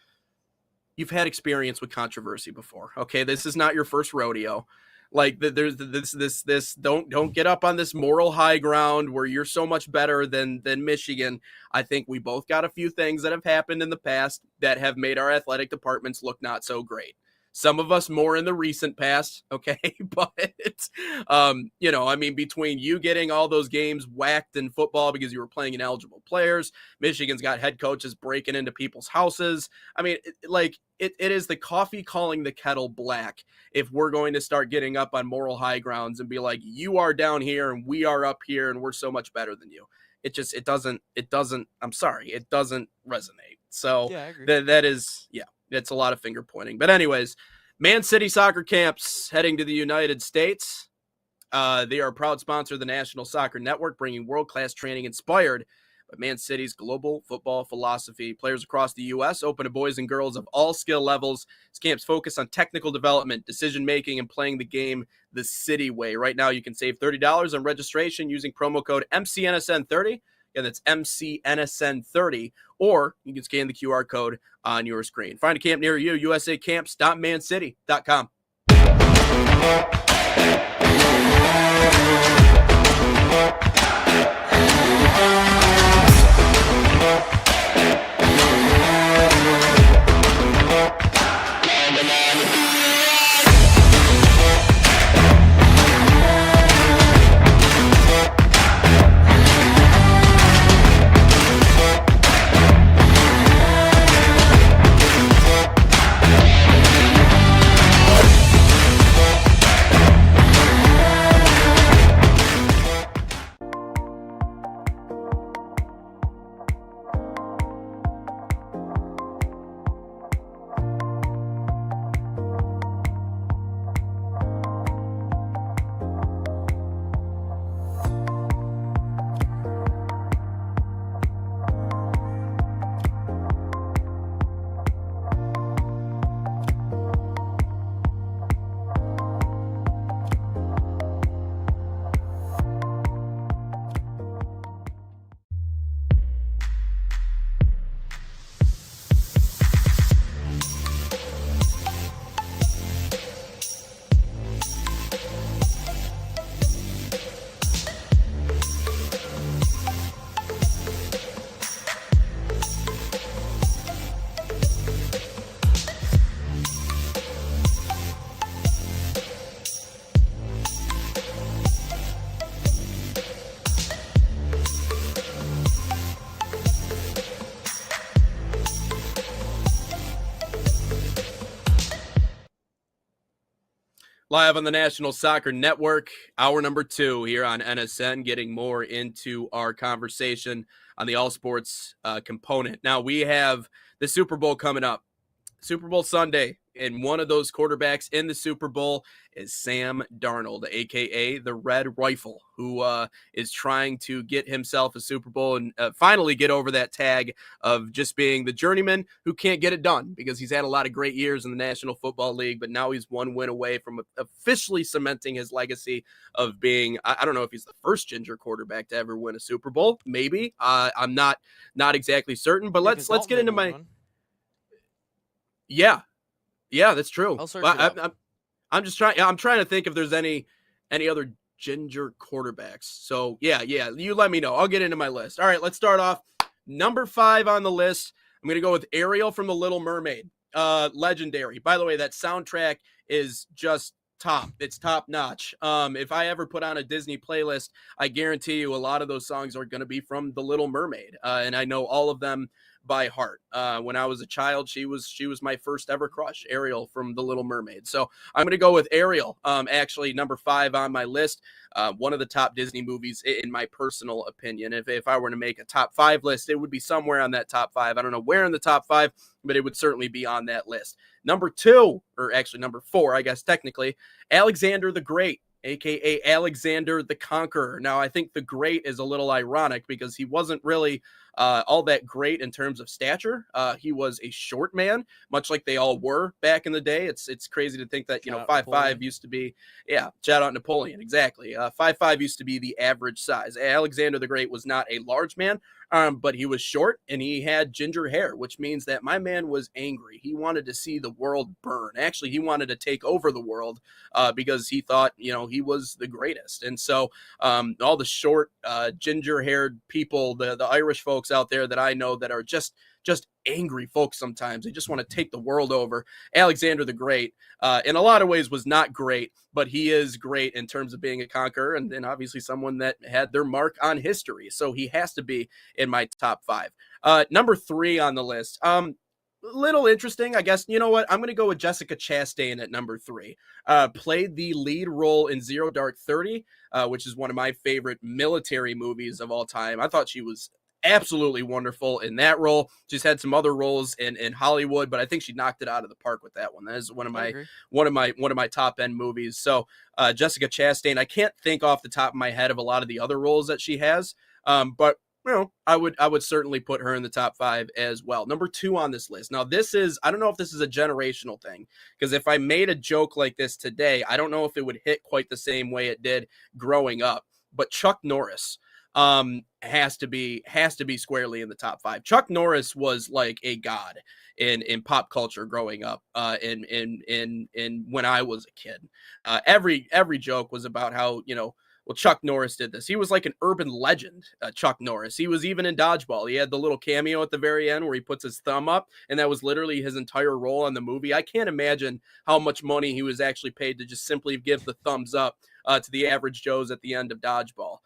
you've had experience with controversy before. Okay, this is not your first rodeo. Like there's this don't get up on this moral high ground where you're so much better than Michigan. I think we both got a few things that have happened in the past that have made our athletic departments look not so great. Some of us more in the recent past, okay? But, between you getting all those games whacked in football because you were playing ineligible players, Michigan's got head coaches breaking into people's houses. I mean, it is the coffee calling the kettle black if we're going to start getting up on moral high grounds and be like, you are down here and we are up here and we're so much better than you. It doesn't resonate. So yeah, I agree. It's a lot of finger pointing. But anyways, Man City Soccer Camps heading to the United States. They are a proud sponsor of the National Soccer Network, bringing world-class training inspired by Man City's global football philosophy. Players across the U.S. open to boys and girls of all skill levels. These camps focus on technical development, decision-making, and playing the game the City way. Right now, you can save $30 on registration using promo code MCNSN30. Again, that's MCNSN30, or you can scan the QR code on your screen. Find a camp near you, usacamps.mancity.com. Live on the National Soccer Network, hour number 2 here on NSN, getting more into our conversation on the all sports component. Now we have the Super Bowl coming up. Super Bowl Sunday And one of those quarterbacks in the Super Bowl is Sam Darnold, a.k.a. the Red Rifle, who is trying to get himself a Super Bowl and finally get over that tag of just being the journeyman who can't get it done, because he's had a lot of great years in the National Football League, but now he's one win away from officially cementing his legacy of being, I don't know if he's the first ginger quarterback to ever win a Super Bowl. Maybe. I'm not exactly certain, but let's get into my... Yeah, that's true. I'll search it up. I'm just trying. I'm trying to think if there's any other ginger quarterbacks. So yeah. You let me know. I'll get into my list. All right, let's start off. Number 5 on the list. I'm gonna go with Ariel from The Little Mermaid. Legendary. By the way, that soundtrack is just top. It's top notch. If I ever put on a Disney playlist, I guarantee you a lot of those songs are gonna be from The Little Mermaid, and I know all of them by heart. When I was a child, she was my first ever crush, Ariel from The Little Mermaid. So I'm going to go with Ariel. Actually, number 5 on my list. One of the top Disney movies, in my personal opinion. If I were to make a top 5 list, it would be somewhere on that top 5. I don't know where in the top 5, but it would certainly be on that list. Number 2, or actually number 4, I guess technically, Alexander the Great, a.k.a. Alexander the Conqueror. Now, I think the Great is a little ironic because he wasn't really all that great in terms of stature. He was a short man, much like they all were back in the day. It's crazy to think that, 5'5" used to be, shout out Napoleon, exactly. 5'5" used to be the average size. Alexander the Great was not a large man, but he was short and he had ginger hair, which means that my man was angry. He wanted to see the world burn. Actually, he wanted to take over the world because he thought, he was the greatest. And so all the short, ginger-haired people, the Irish folks out there that I know that are just angry folks sometimes. They just want to take the world over. Alexander the Great, in a lot of ways, was not great, but he is great in terms of being a conqueror and obviously someone that had their mark on history. So he has to be in my top 5. Number 3 on the list. Little interesting, I guess. You know what? I'm going to go with Jessica Chastain at number 3. Played the lead role in Zero Dark 30, which is one of my favorite military movies of all time. I thought she was absolutely wonderful in that role. She's had some other roles in Hollywood, but I think she knocked it out of the park with that one. That is one of my top end movies. So Jessica Chastain, I can't think off the top of my head of a lot of the other roles that she has, but I would certainly put her in the top 5 as well. Number 2 on this list. Now, I don't know if this is a generational thing, because if I made a joke like this today, I don't know if it would hit quite the same way it did growing up. But Chuck Norris has to be squarely in the top 5. Chuck Norris was like a god in pop culture growing up, in when I was a kid. Every joke was about how, well, Chuck Norris did this. He was like an urban legend, Chuck Norris. He was even in Dodgeball. He had the little cameo at the very end where he puts his thumb up, and that was literally his entire role in the movie. I can't imagine how much money he was actually paid to just simply give the thumbs up to the average Joes at the end of Dodgeball.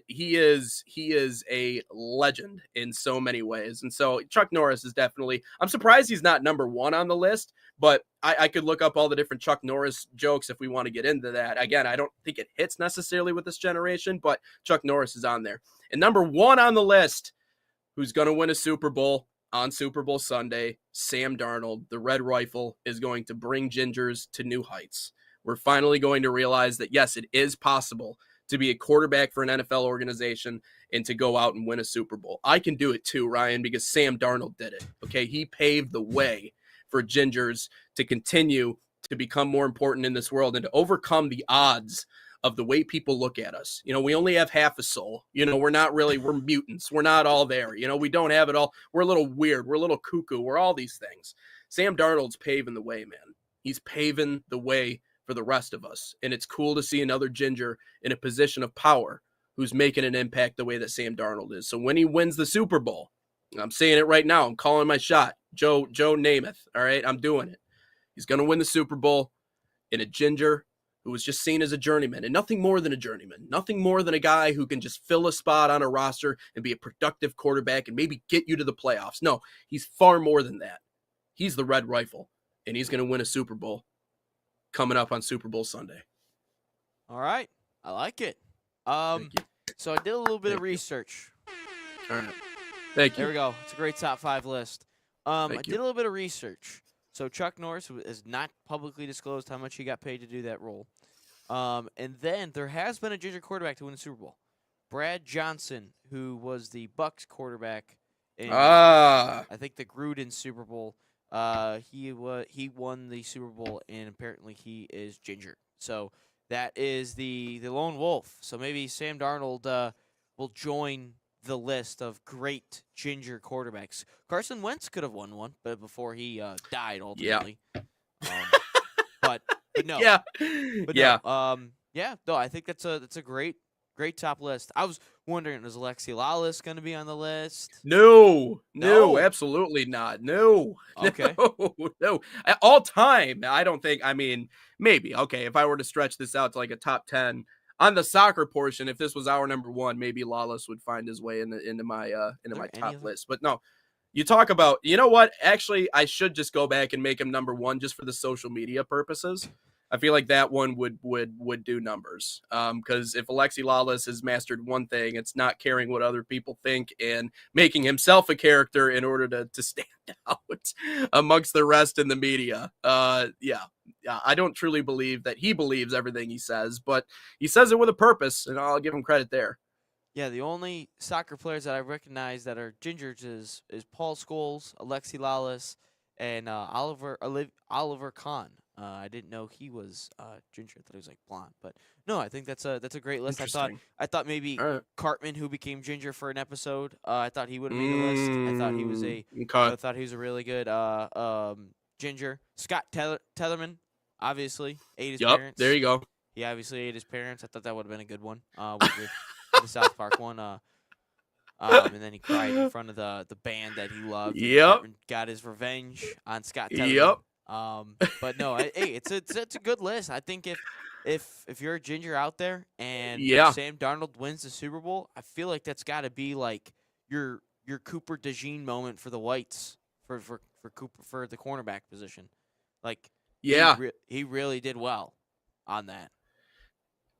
He is a legend in so many ways. And so Chuck Norris is definitely, I'm surprised he's not number 1 on the list, but I could look up all the different Chuck Norris jokes if we want to get into that. Again, I don't think it hits necessarily with this generation, but Chuck Norris is on there. And number 1 on the list, who's going to win a Super Bowl on Super Bowl Sunday, Sam Darnold, the Red Rifle, is going to bring Gingers to new heights. We're finally going to realize that, yes, it is possible to be a quarterback for an NFL organization and to go out and win a Super Bowl. I can do it too, Ryan, because Sam Darnold did it. Okay, he paved the way for Gingers to continue to become more important in this world and to overcome the odds of the way people look at us. We only have half a soul. We're mutants. We're not all there. We don't have it all. We're a little weird. We're a little cuckoo. We're all these things. Sam Darnold's paving the way, man. He's paving the way for the rest of us. And it's cool to see another Ginger in a position of power who's making an impact the way that Sam Darnold is. So when he wins the Super Bowl, I'm saying it right now, I'm calling my shot. Joe Namath, all right? I'm doing it. He's going to win the Super Bowl in a Ginger who was just seen as a journeyman, and nothing more than a journeyman, nothing more than a guy who can just fill a spot on a roster and be a productive quarterback and maybe get you to the playoffs. No, he's far more than that. He's the Red Rifle, and he's going to win a Super Bowl coming up on Super Bowl Sunday. All right. I like it. Thank you. So I did a little bit of research. All right. Thank you. There we go. It's a great top 5 list. I did a little bit of research. So Chuck Norris has not publicly disclosed how much he got paid to do that role. And then there has been a ginger quarterback to win the Super Bowl. Brad Johnson, who was the Bucs quarterback in I think the Gruden Super Bowl. He won the Super Bowl, and apparently he is ginger. So that is the lone wolf. So maybe Sam Darnold will join the list of great ginger quarterbacks. Carson Wentz could have won one, but before he died ultimately. But no. Yeah. But yeah. no, I think that's a great top list. I was wondering, is Alexi Lawless going to be on the list? No, No? absolutely not. No. Okay. No. At all time, I don't think, I mean, maybe. Okay, if I were to stretch this out to like a top 10 on the soccer portion, if this was our number one, maybe Lawless would find his way into my top list. But no. You talk about, you know what? Actually, I should just go back and make him number one just for the social media purposes. I feel like that one would do numbers. Because if Alexi Lawless has mastered one thing, it's not caring what other people think and making himself a character in order to stand out amongst the rest in the media. Yeah, I don't truly believe that he believes everything he says, but he says it with a purpose, and I'll give him credit there. Yeah, the only soccer players that I recognize that are gingers is Paul Scholes, Alexi Lawless, and Oliver Kahn. I didn't know he was ginger. I thought he was like blonde, but no, I think that's a great list. I thought maybe Cartman, who became ginger for an episode, I thought he would have made the list. I thought he was a really good ginger. Scott Tetherman, obviously ate his parents. There you go. He obviously ate his parents. I thought that would have been a good one. With the South Park one. And then he cried in front of the band that he loved. Yep. Got his revenge on Scott Tetherman. Yep. But no, hey, it's a good list. I think if you're a ginger out there and Sam Darnold wins the Super Bowl, I feel like that's got to be like your Cooper DeJean moment for the Whites for Cooper for the cornerback position. Like he really did well on that.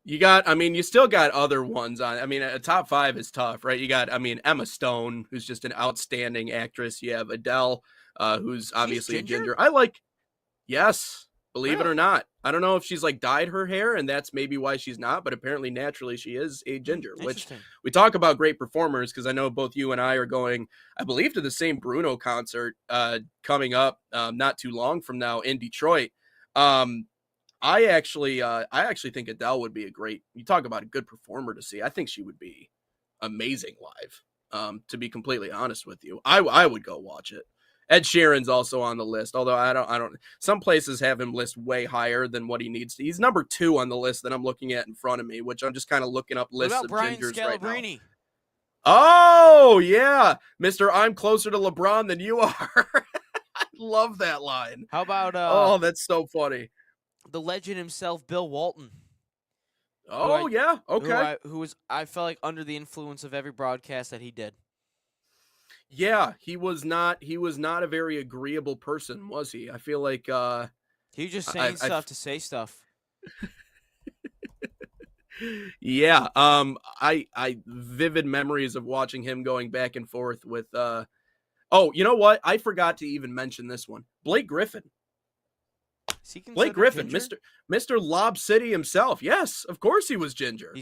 You still got other ones on. I mean, a top 5 is tough, right? You got, Emma Stone, who's just an outstanding actress. You have Adele, who's obviously a ginger. Yes, believe it or not. I don't know if she's like dyed her hair and that's maybe why she's not, but apparently naturally she is a ginger, which we talk about great performers because I know both you and I are going, I believe, to the same Bruno concert coming up not too long from now in Detroit. I actually think Adele would be you talk about a good performer to see. I think she would be amazing live. To be completely honest with you, I would go watch it. Ed Sheeran's also on the list, although I don't. Some places have him list way higher than what he needs to. He's number 2 on the list that I'm looking at in front of me, which I'm just kind of looking up lists of Brian gingers Scalabrine? right now. Oh yeah, Mr. I'm closer to LeBron than you are. I love that line. How about oh, that's so funny. The legend himself, Bill Walton. Oh yeah, okay. Who was I felt like under the influence of every broadcast that he did. Yeah, he was not a very agreeable person, was he? I feel like he was just saying stuff to say stuff. Yeah, I vivid memories of watching him going back and forth with oh, you know what? I forgot to even mention this one. Blake Griffin. Blake Griffin, ginger? Mr. Lob City himself. Yes, of course he was ginger.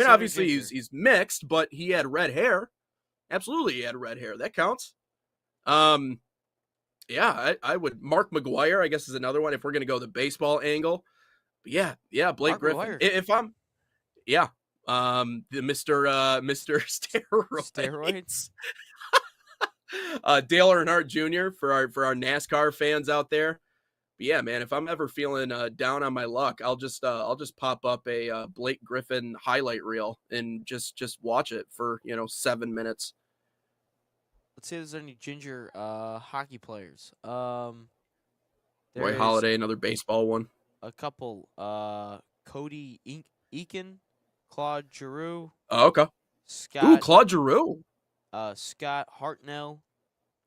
Obviously ginger. he's mixed, but he had red hair. Absolutely, he had red hair. That counts. Yeah, I would. Mark McGuire, I guess, is another one if we're gonna go the baseball angle. But yeah, Blake Mark Griffin. McGuire. If I'm, the Mr. Steroids. Dale Earnhardt Jr. for our NASCAR fans out there. But yeah, man, if I'm ever feeling down on my luck, I'll just pop up a Blake Griffin highlight reel and just watch it for 7 minutes. Let's see if there's any ginger hockey players. Roy Halladay, another baseball one. A couple. Cody Eakin, Claude Giroux. Oh, okay. Claude Giroux. Scott Hartnell,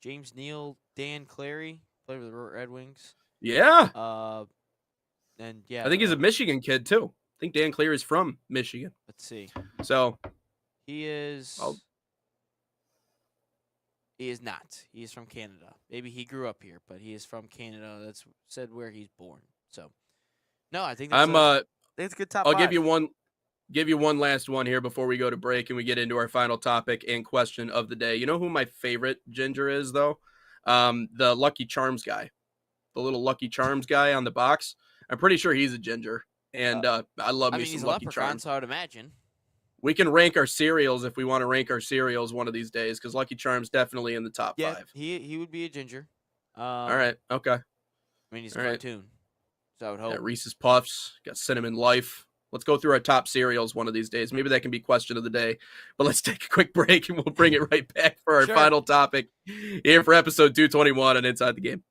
James Neal, Dan Clary, played with the Red Wings. Yeah. And yeah, I think he's a Michigan kid too. I think Dan Clear is from Michigan. Let's see. So he is. He is not. He is from Canada. Maybe he grew up here, but he is from Canada. That's said where he's born. So, no, I think that's it's a good top I'll five. give you one last one here before we go to break and we get into our final topic and question of the day. You know who my favorite ginger is, though? The Lucky Charms guy, the little Lucky Charms guy on the box. I'm pretty sure he's a ginger, and I love me he's some a Lucky leprechaun, Charms. so I would imagine. We can rank our cereals if we want to rank our cereals one of these days, because Lucky Charms definitely in the top Yeah, 5. he would be a ginger. All right, okay. I mean, he's a All right. cartoon, so I would hope. Got Reese's Puffs, got Cinnamon Life. Let's go through our top cereals one of these days. Maybe that can be question of the day. But let's take a quick break, and we'll bring it right back for our Sure. final topic here for episode 221 on Inside the Game.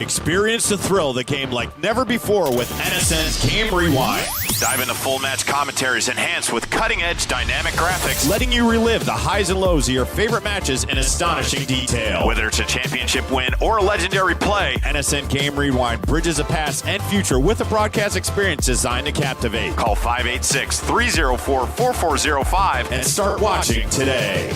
Experience the thrill of the game like never before with NSN's Game Rewind. Dive into full match commentaries enhanced with cutting-edge dynamic graphics. Letting you relive the highs and lows of your favorite matches in astonishing detail. Whether it's a championship win or a legendary play, NSN Game Rewind bridges the past and future with a broadcast experience designed to captivate. call 586-304-4405 And start watching today.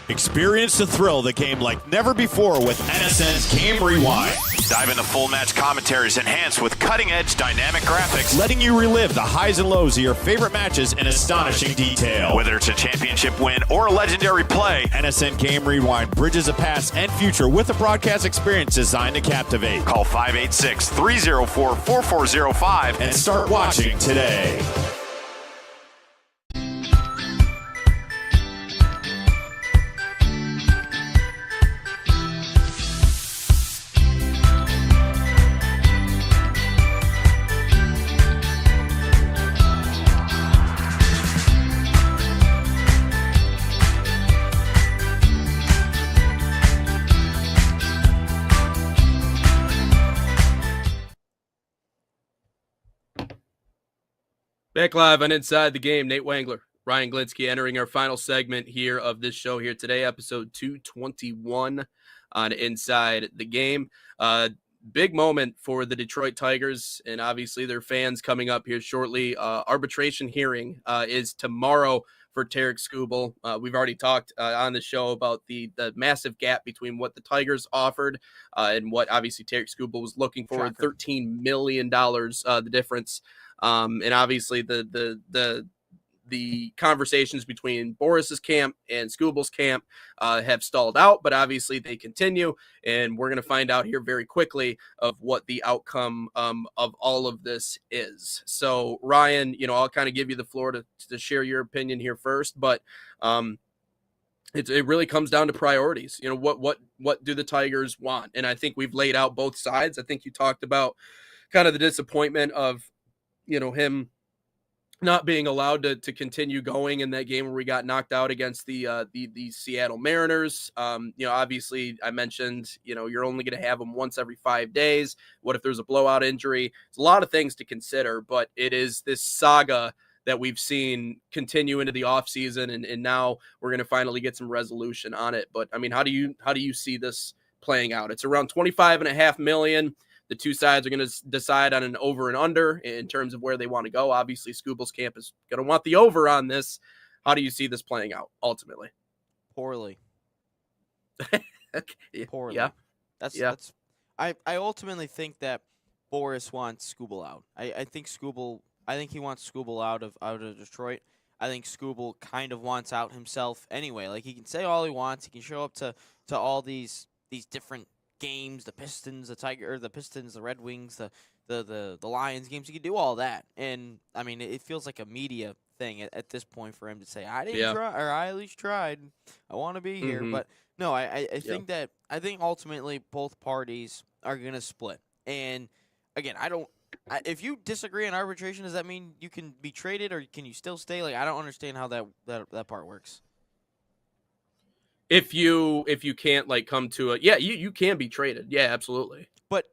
Experience the thrill of the game like never before with NSN's Game Rewind. Dive into full match commentaries enhanced with cutting-edge dynamic graphics. Letting you relive the highs and lows of your favorite matches in astonishing detail. Whether it's a championship win or a legendary play, NSN Game Rewind bridges the past and future with a broadcast experience designed to captivate. call 586-304-4405 And start watching today. Back live on Inside the Game, Nate Wangler, Ryan Glinsky entering our final segment here of this show here today, episode 221 on Inside the Game. Big moment for the Detroit Tigers and obviously their fans coming up here shortly. Arbitration hearing is tomorrow for Tarik Skubal. We've already talked on the show about the massive gap between what the Tigers offered and what obviously Tarik Skubal was looking for. Shocker. $13 million, the difference. And obviously the conversations between Boris's camp and Skubal's camp have stalled out, but obviously they continue, and we're going to find out here very quickly of what the outcome of all of this is. So Ryan, I'll kind of give you the floor to share your opinion here first, but it really comes down to priorities. What do the Tigers want? And I think we've laid out both sides. I think you talked about kind of the disappointment of him not being allowed to continue going in that game where we got knocked out against the Seattle Mariners. Obviously I mentioned, you're only going to have them once every 5 days. What if there's a blowout injury? It's a lot of things to consider, but it is this saga that we've seen continue into the offseason, and now we're going to finally get some resolution on it. But I mean, how do you see this playing out? It's around $25.5 million. The two sides are going to decide on an over and under in terms of where they want to go. Obviously, Scooble's camp is going to want the over on this. How do you see this playing out ultimately? Poorly. Poorly. Yeah. That's. I ultimately think that Boris wants Scooble out. I think he wants Scooble out of Detroit. I think Scooble kind of wants out himself anyway. Like, he can say all he wants. He can show up to all these different games, the Pistons, the Red Wings, the Lions games. He can do all that. And I mean, it feels like a media thing at this point for him to say, I didn't try, or I at least tried. I want to be here. But no, I think I think ultimately both parties are going to split. And again, if you disagree on arbitration, does that mean you can be traded, or can you still stay? Like, I don't understand how that part works. If you can't like come to you can be traded. Yeah, absolutely. But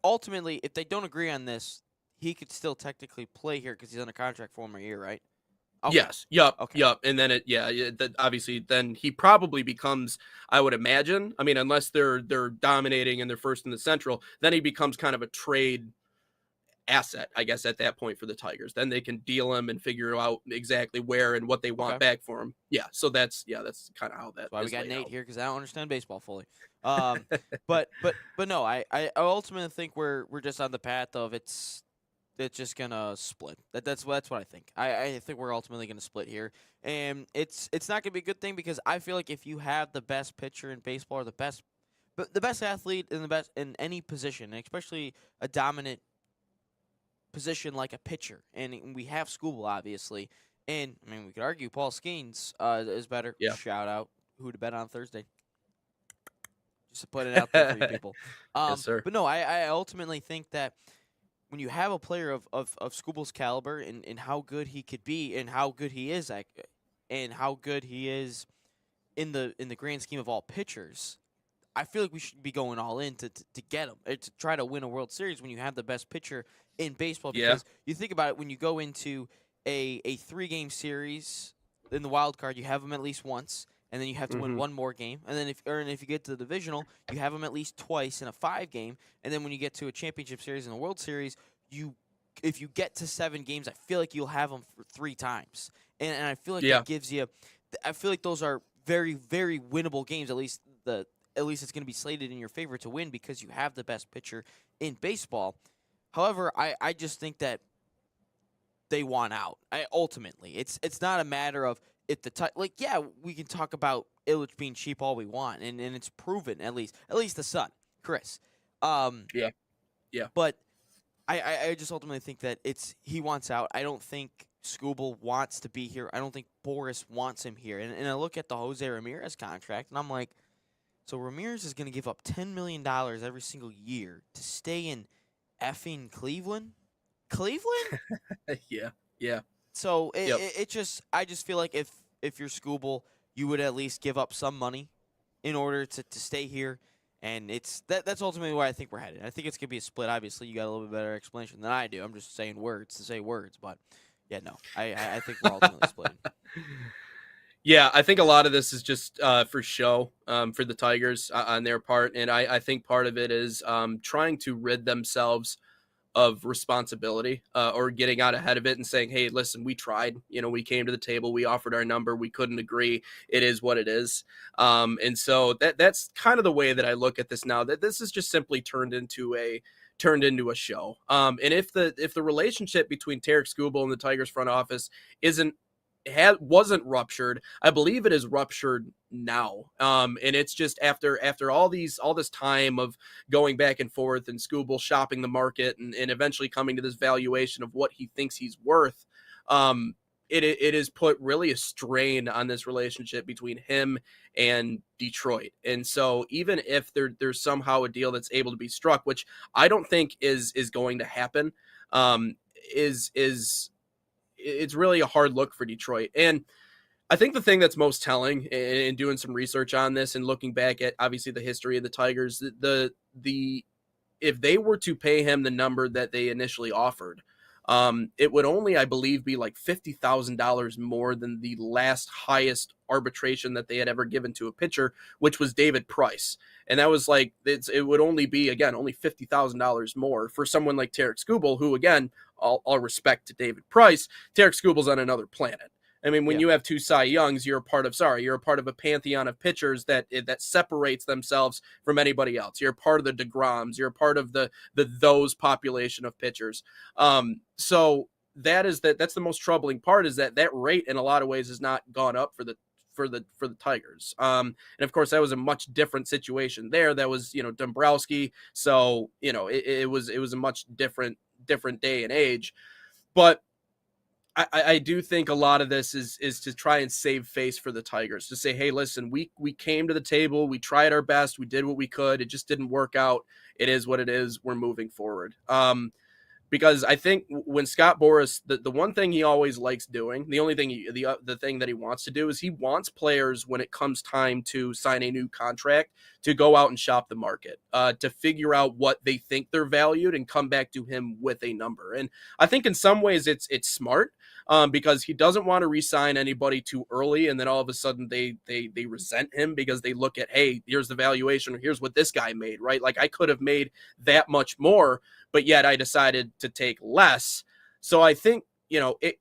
ultimately, if they don't agree on this, he could still technically play here because he's under contract for 1 more year, right? Okay. Yes. Yup. Okay. Yup. And then obviously then he probably becomes, I would imagine. I mean, unless they're dominating and they're first in the Central, then he becomes kind of a trade asset, I guess, at that point for the Tigers. Then they can deal him and figure out exactly where and what they want back for him. Yeah. So that's kind of how that. That's why we got Nate here, because I don't understand baseball fully. But no, I ultimately think we're just on the path of it's just gonna split. That's what I think. I think we're ultimately gonna split here, and it's not gonna be a good thing, because I feel like if you have the best pitcher in baseball, or the best athlete in any position, and especially a dominant position like a pitcher, and we have Scooble obviously, and I mean, we could argue Paul Skeens is better. Yeah. Shout out who to bet on Thursday. Just to put it out there for you people. Yes, sir. But no, I ultimately think that when you have a player of Scooble's caliber, and how good he could be, and how good he is in the grand scheme of all pitchers, I feel like we should be going all in to get him, to try to win a World Series when you have the best pitcher in baseball. Because you think about it, when you go into a 3-game series in the wild card, you have them at least once, and then you have to win one more game. And then if you get to the divisional, you have them at least twice in a 5-game. And then when you get to a championship series and a World Series, if you get to 7 games, I feel like you'll have them for 3 times. And I feel like that gives you – I feel like those are very, very winnable games. At least it's going to be slated in your favor to win, because you have the best pitcher in baseball. However, I just think that they want out. Ultimately, it's not a matter of if we can talk about Illich being cheap all we want, and it's proven at least the Sun, Chris. Yeah. But I just ultimately think that he wants out. I don't think Scooble wants to be here. I don't think Boris wants him here. And I look at the Jose Ramirez contract, and I'm like, so Ramirez is going to give up $10 million every single year to stay in effing Cleveland? Cleveland? Yeah. So I just feel like if you're Scooble, you would at least give up some money in order to stay here. And that's ultimately where I think we're headed. I think it's going to be a split. Obviously, you got a little bit better explanation than I do. I'm just saying words to say words. But, yeah, no. I think we're ultimately splitting. Yeah, I think a lot of this is just for show for the Tigers on their part. And I think part of it is trying to rid themselves of responsibility or getting out ahead of it and saying, hey, listen, we tried. We came to the table. We offered our number. We couldn't agree. It is what it is. And so that's kind of the way that I look at this now, that this is just simply turned into a show. And if the relationship between Tarik Skubal and the Tigers front office wasn't ruptured, I believe it is ruptured now. And it's just after all this time of going back and forth and Skubal shopping the market and eventually coming to this valuation of what he thinks he's worth, it has put really a strain on this relationship between him and Detroit. And so even if there's somehow a deal that's able to be struck, which I don't think is going to happen, it's really a hard look for Detroit. And I think the thing that's most telling in doing some research on this and looking back at obviously the history of the Tigers, if they were to pay him the number that they initially offered, it would only, I believe, be like $50,000 more than the last highest arbitration that they had ever given to a pitcher, which was David Price. And that was like, it would only be, again, only $50,000 more for someone like Tarik Skubal, who, again, all respect to David Price, Tarik Skubal's on another planet. I mean, when you have two Cy Youngs, you're a part of a pantheon of pitchers that separates themselves from anybody else. You're a part of the DeGroms. You're a part of those population of pitchers. So that's the most troubling part, is that rate in a lot of ways has not gone up for the Tigers. And of course, that was a much different situation there. That was, Dombrowski. So, it was a much different day and age. But I do think a lot of this is to try and save face for the Tigers, to say, hey, listen, we came to the table, we tried our best, we did what we could, it just didn't work out. It is what it is. We're moving forward. Because I think when Scott Boras, the one thing he always likes doing, the only thing the thing that he wants to do is he wants players, when it comes time to sign a new contract, to go out and shop the market, to figure out what they think they're valued and come back to him with a number. And I think in some ways it's smart, because he doesn't want to re-sign anybody too early, and then all of a sudden they resent him because they look at, hey, here's the valuation, or here's what this guy made, right? Like, I could have made that much more, but yet I decided to take less. So I think,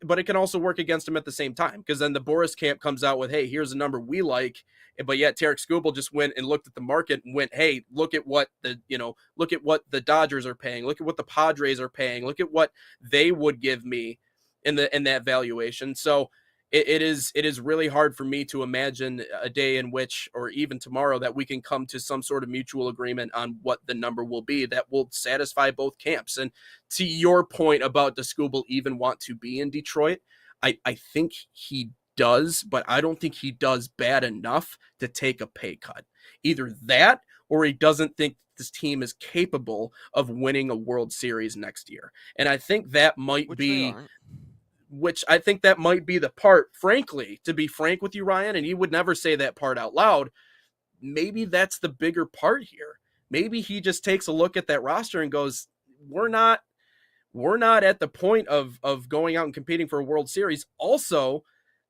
but it can also work against him at the same time, because then the Boras camp comes out with, hey, here's a number we like, but yet Tarik Skubal just went and looked at the market and went, hey, look at what the Dodgers are paying, look at what the Padres are paying, look at what they would give me in that valuation. So it is really hard for me to imagine a day in which, or even tomorrow, that we can come to some sort of mutual agreement on what the number will be that will satisfy both camps. And to your point about, does Skubal even want to be in Detroit? I think he does, but I don't think he does bad enough to take a pay cut. Either that, or he doesn't think this team is capable of winning a World Series next year. And I think that might be... Which I think that might be the part, frankly, to be frank with you, Ryan, and you would never say that part out loud. Maybe that's the bigger part here. Maybe he just takes a look at that roster and goes, we're not at the point of going out and competing for a World Series. Also,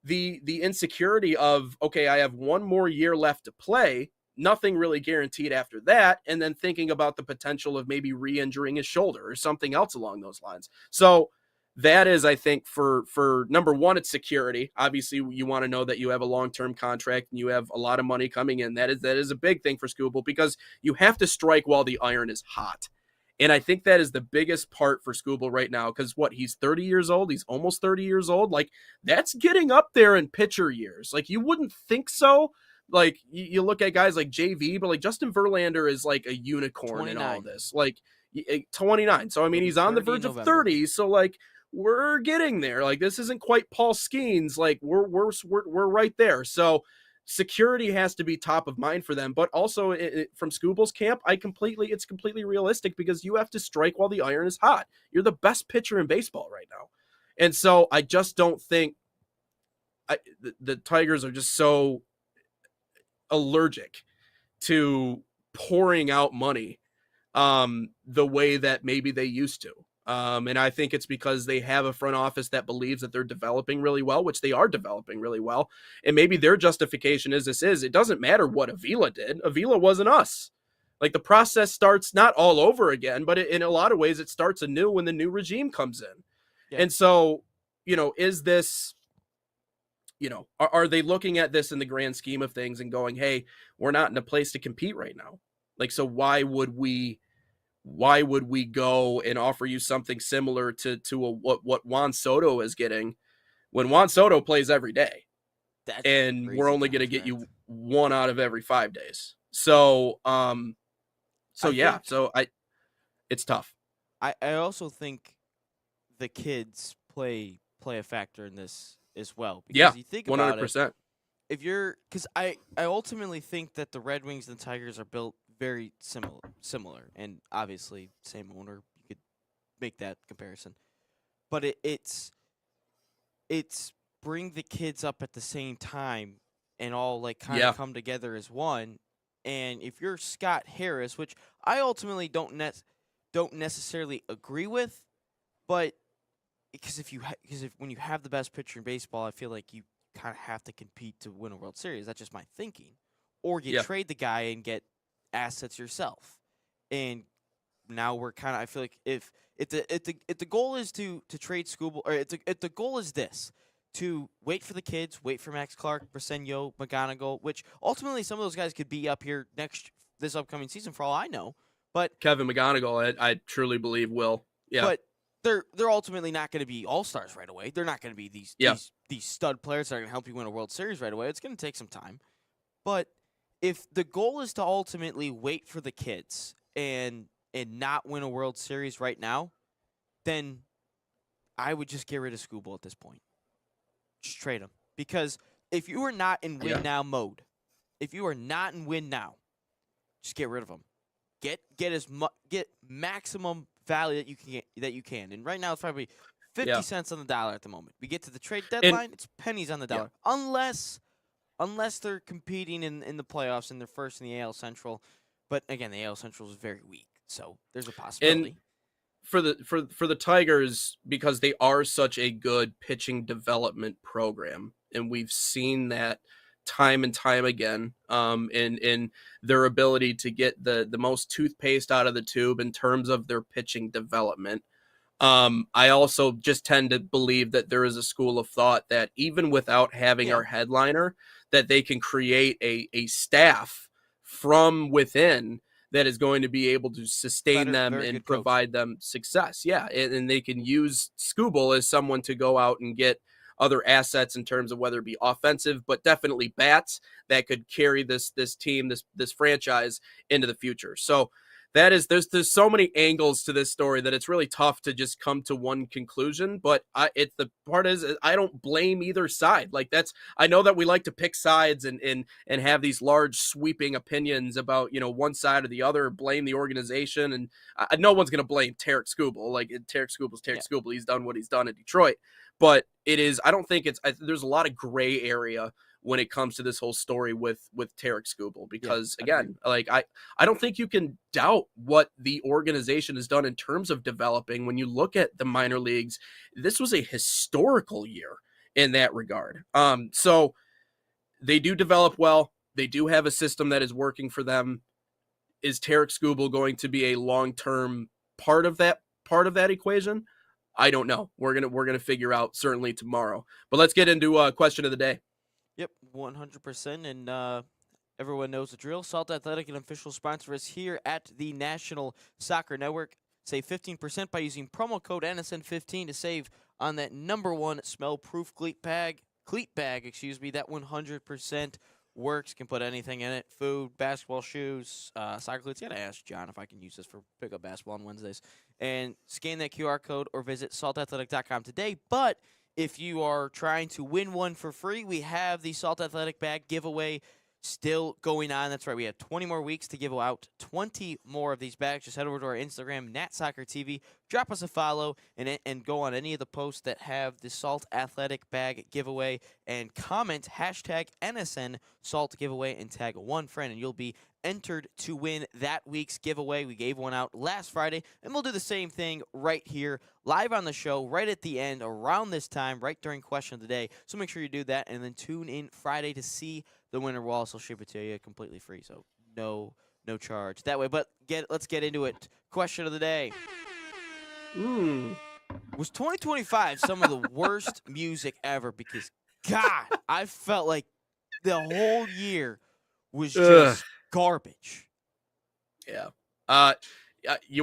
the insecurity of, okay, I have one more year left to play, nothing really guaranteed after that, and then thinking about the potential of maybe re-injuring his shoulder or something else along those lines. So that is, I think, for number one, it's security. Obviously, you want to know that you have a long-term contract and you have a lot of money coming in. That is a big thing for Skubal, because you have to strike while the iron is hot. And I think that is the biggest part for Skubal right now, because he's 30 years old. He's almost 30 years old. Like, that's getting up there in pitcher years. Like, you wouldn't think so. Like, you look at guys like JV, but like Justin Verlander is like a unicorn 29. In all this. Like, 29. So, I mean, he's on the verge of 30. So, like, we're getting there. Like, this isn't quite Paul Skeens. Like, we're right there. So security has to be top of mind for them. But also from Skubal's camp, it's completely realistic, because you have to strike while the iron is hot. You're the best pitcher in baseball right now. And so I just don't think the Tigers are just so allergic to pouring out money the way that maybe they used to. And I think it's because they have a front office that believes that they're developing really well, which they are developing really well. And maybe their justification is it doesn't matter what Avila did. Avila wasn't us. Like, the process starts not all over again, but in a lot of ways it starts anew when the new regime comes in. Yeah. And so, is this, are they looking at this in the grand scheme of things and going, hey, we're not in a place to compete right now? Like, so why would we go and offer you something similar to what Juan Soto is getting, when Juan Soto plays every day? And we're only going to get you one out of every 5 days. So, it's tough. I also think the kids play a factor in this as well. Because you think about 100%. Because I ultimately think that the Red Wings and the Tigers are built very similar, and obviously same owner, you could make that comparison. But it's bring the kids up at the same time and all like kind of come together as one. And if you're Scott Harris, which I ultimately don't necessarily agree with, but because when you have the best pitcher in baseball, I feel like you kind of have to compete to win a World Series. That's just my thinking. Or you trade the guy and get assets yourself. And now we're kind of, I feel like if the goal is to trade Skubal, or if the goal is this, to wait for the kids, wait for Max Clark, Briseño, McGonigal, which ultimately some of those guys could be up here this upcoming season for all I know. But Kevin McGonigal, I truly believe will. Yeah. But they're ultimately not going to be all-stars right away. They're not going to be these stud players that are going to help you win a World Series right away. It's going to take some time. But if the goal is to ultimately wait for the kids and not win a World Series right now, then I would just get rid of Skubal at this point. Just trade him. Because if you are not in win-now mode, just get rid of him. Get maximum value that you can. And right now it's probably 50 cents on the dollar at the moment. We get to the trade deadline, it's pennies on the dollar. Unless they're competing in the playoffs and they're first in the AL Central. But again, the AL Central is very weak. So there's a possibility. And for the Tigers, because they are such a good pitching development program, and we've seen that time and time again, in their ability to get the most toothpaste out of the tube in terms of their pitching development. I also just tend to believe that there is a school of thought that even without having our headliner, that they can create a staff from within that is going to be able to sustain them and provide them success. Yeah, and they can use Skubal as someone to go out and get other assets in terms of whether it be offensive, but definitely bats that could carry this team, this franchise into the future. So that is, there's so many angles to this story that it's really tough to just come to one conclusion. But the part is, I don't blame either side. Like I know that we like to pick sides and have these large sweeping opinions about, one side or the other, blame the organization. And no one's going to blame Tarik Skubal. Like Tarik Skubal's Tarik Skubal. He's done what he's done in Detroit. But I don't think there's a lot of gray area when it comes to this whole story with Tarik Skubal, because again, like I don't think you can doubt what the organization has done in terms of developing. When you look at the minor leagues, this was a historical year in that regard. So they do develop well. They do have a system that is working for them. Is Tarik Skubal going to be a long-term part of that equation? I don't know. We're gonna figure out certainly tomorrow. But let's get into a question of the day. Yep, 100%, and everyone knows the drill. Salt Athletic, an official sponsor, is here at the National Soccer Network. Save 15% by using promo code NSN15 to save on that #1 smell-proof cleat bag. That 100% works. Can put anything in it: food, basketball shoes, soccer cleats. You gotta ask John if I can use this for pickup basketball on Wednesdays. And scan that QR code or visit saltathletic.com today. But if you are trying to win one for free, we have the Salt Athletic bag giveaway still going on. That's right. We have 20 more weeks to give out 20 more of these bags. Just head over to our Instagram, NatSoccerTV. Drop us a follow and go on any of the posts that have the Salt Athletic bag giveaway and comment hashtag NSN Salt giveaway and tag one friend, and you'll be entered to win that week's giveaway. We gave one out last Friday, and we'll do the same thing right here live on the show right at the end around this time, right during question of the day. So make sure you do that, and then tune in Friday to see the winner. We'll also ship it to you completely free, so no charge that way. But let's get into it. Question of the day. Was 2025 some of the worst music ever? Because God, I felt like the whole year was just garbage. Yeah. I actually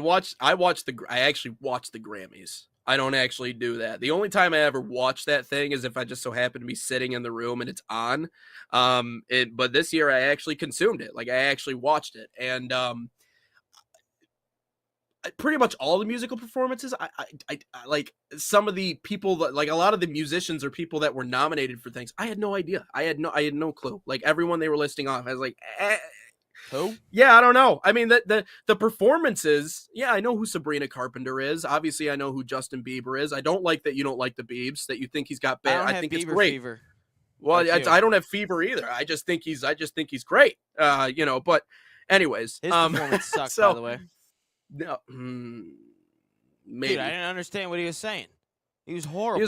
watched the Grammys. I don't actually do that. The only time I ever watch that thing is if I just so happen to be sitting in the room and it's on. But this year I actually consumed it. Like I actually watched it, and pretty much all the musical performances. I like some of the people that, like, a lot of the musicians or people that were nominated for things. I had no idea. I had no clue. Like everyone they were listing off, I was like, Who? Yeah, I don't know. I mean, the performances. Yeah, I know who Sabrina Carpenter is. Obviously, I know who Justin Bieber is. I don't like that you don't like the Biebs. That you think he's got bad. I think Bieber, it's great. Fever. Well, I don't have fever either. I just think he's great. But anyways, his performance sucked, by the way. No, maybe. Dude, I didn't understand what he was saying. He was horrible.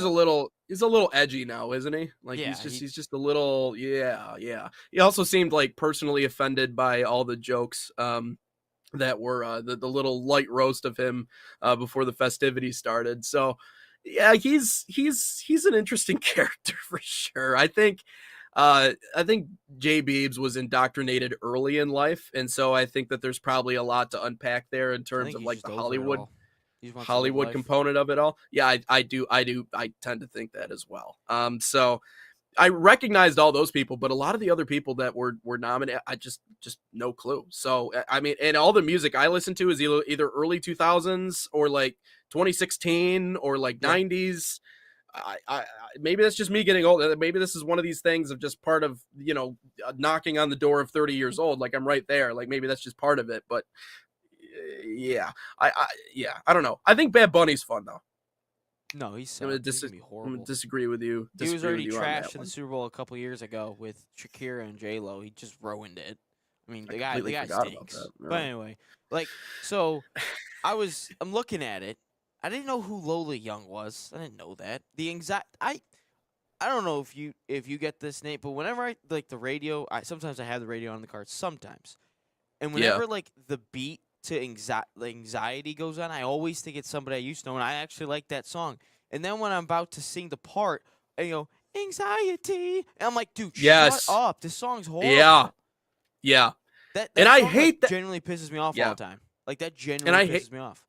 He's a little edgy now, isn't he? Like Yeah, he's just a little yeah. He also seemed like personally offended by all the jokes that were the little light roast of him before the festivities started. So yeah, he's an interesting character for sure. I think Jay Biebs was indoctrinated early in life, and so I think that there's probably a lot to unpack there in terms of like the Hollywood component of it all. Yeah, I do. I tend to think that as well. So I recognized all those people, but a lot of the other people that were nominated, I just no clue. So I mean, and all the music I listen to is either early 2000s or like 2016 or like 90s. I maybe that's just me getting old. Maybe this is one of these things of just part of, knocking on the door of 30 years old. Like I'm right there. Like maybe that's just part of it. But yeah, I don't know. I think Bad Bunny's fun though. No, he's I'm gonna horrible. I'm gonna disagree with you. He was already trashed in the Super Bowl a couple years ago with Shakira and J-Lo. He just ruined it. I mean, the guy stinks. But anyway, so I'm looking at it. I didn't know who Lola Young was. I didn't know that. I don't know if you get this, Nate, but whenever I like the radio, sometimes I have the radio on the car. Sometimes, and whenever the beat to anxiety goes on, I always think it's somebody I used to know, and I actually like that song. And then when I'm about to sing the part, and anxiety, and I'm like, dude, shut up! This song's horrible. Yeah. That and I hate that. Genuinely pisses me off all the time. Like that genuinely pisses me off.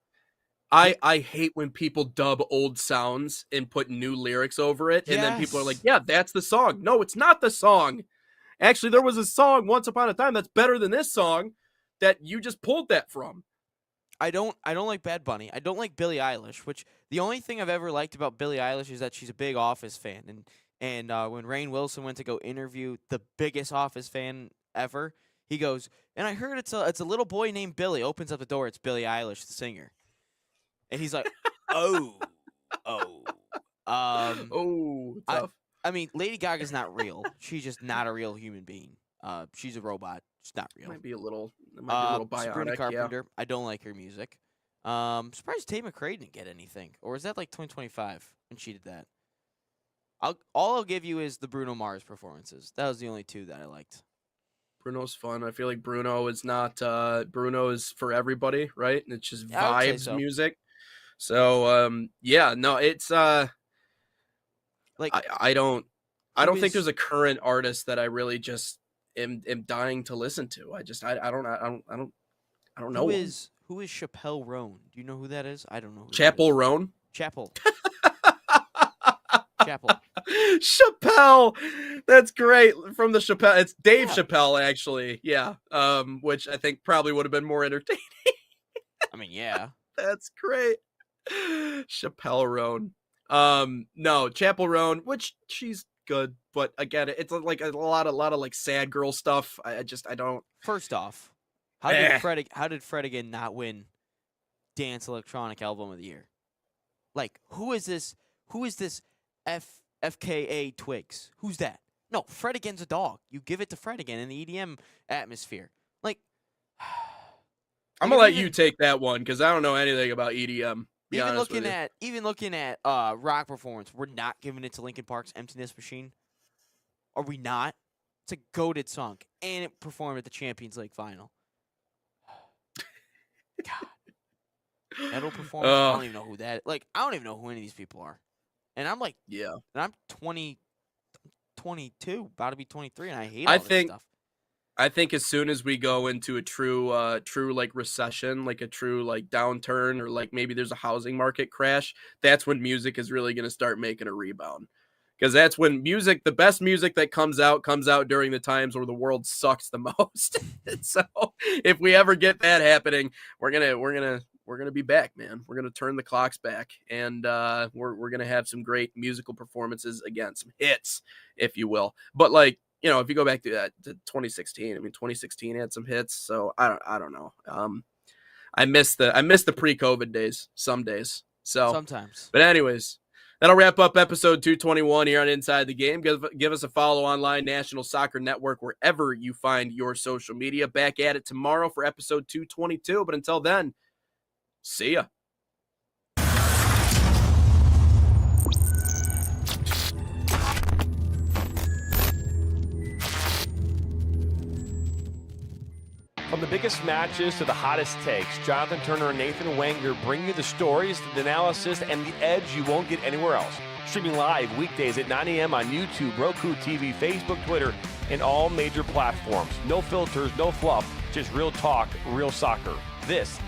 I hate when people dub old sounds and put new lyrics over it, and then people are like, yeah, that's the song. No, it's not the song. Actually, there was a song once upon a time that's better than this song that you just pulled that from. I don't like Bad Bunny. I don't like Billie Eilish, which the only thing I've ever liked about Billie Eilish is that she's a big Office fan. And when Rainn Wilson went to go interview the biggest Office fan ever, he goes, and I heard it's a little boy named Billy. Opens up the door, it's Billie Eilish, the singer. And he's like, tough. I mean, Lady Gaga's not real. She's just not a real human being. She's a robot. She's not real. Might be a little bionic. Sabrina Carpenter. I don't like her music. Surprised Tate McRae didn't get anything. Or is that like 2025 when she did that? All I'll give you is the Bruno Mars performances. That was the only two that I liked. Bruno's fun. I feel like Bruno is not Bruno is for everybody, right? And it's just vibes music. So it's like I don't think there's a current artist that I really just am dying to listen to. I don't know. Who is Chappelle Roan? Do you know who that is? I don't know. Chapel Roan? Chapel. Chappelle. That's great. From the Chappelle. It's Dave Chappelle, actually. Yeah. Which I think probably would have been more entertaining. I mean, yeah. That's great. Chappelle Roan. No, Chapel Roan, which she's good, but again, it's like a lot of like sad girl stuff. I don't. First off, how did Fred again not win Dance Electronic Album of the Year? Like, who is this FKA Twigs? Who's that? No, Fred again's a dog. You give it to Fred again in the EDM atmosphere. Like, I'm gonna let you take that one because I don't know anything about EDM. Even looking at rock performance, we're not giving it to Linkin Park's Emptiness Machine. Are we not? It's a goated song, and it performed at the Champions League final. God, metal performance. I don't even know who that is. Like, I don't even know who any of these people are. And I'm like, and I'm 22, about to be 23, and I hate all this stuff. I think as soon as we go into a true like recession, like a true like downturn, or like maybe there's a housing market crash, that's when music is really going to start making a rebound. Because that's when the best music that comes out during the times where the world sucks the most. So if we ever get that happening, we're gonna be back, man. We're gonna turn the clocks back, and we're gonna have some great musical performances again, some hits, if you will. But like, if you go back to 2016, I mean, 2016 had some hits. So I don't know. I miss the pre-COVID days. Some days. So sometimes. But anyways, that'll wrap up episode 221 here on Inside the Game. Give us a follow online, National Soccer Network, wherever you find your social media. Back at it tomorrow for episode 222. But until then, see ya. From the biggest matches to the hottest takes, Jonathan Turner and Nathan Wenger bring you the stories, the analysis, and the edge you won't get anywhere else. Streaming live weekdays at 9 a.m. on YouTube, Roku TV, Facebook, Twitter, and all major platforms. No filters, no fluff, just real talk, real soccer. This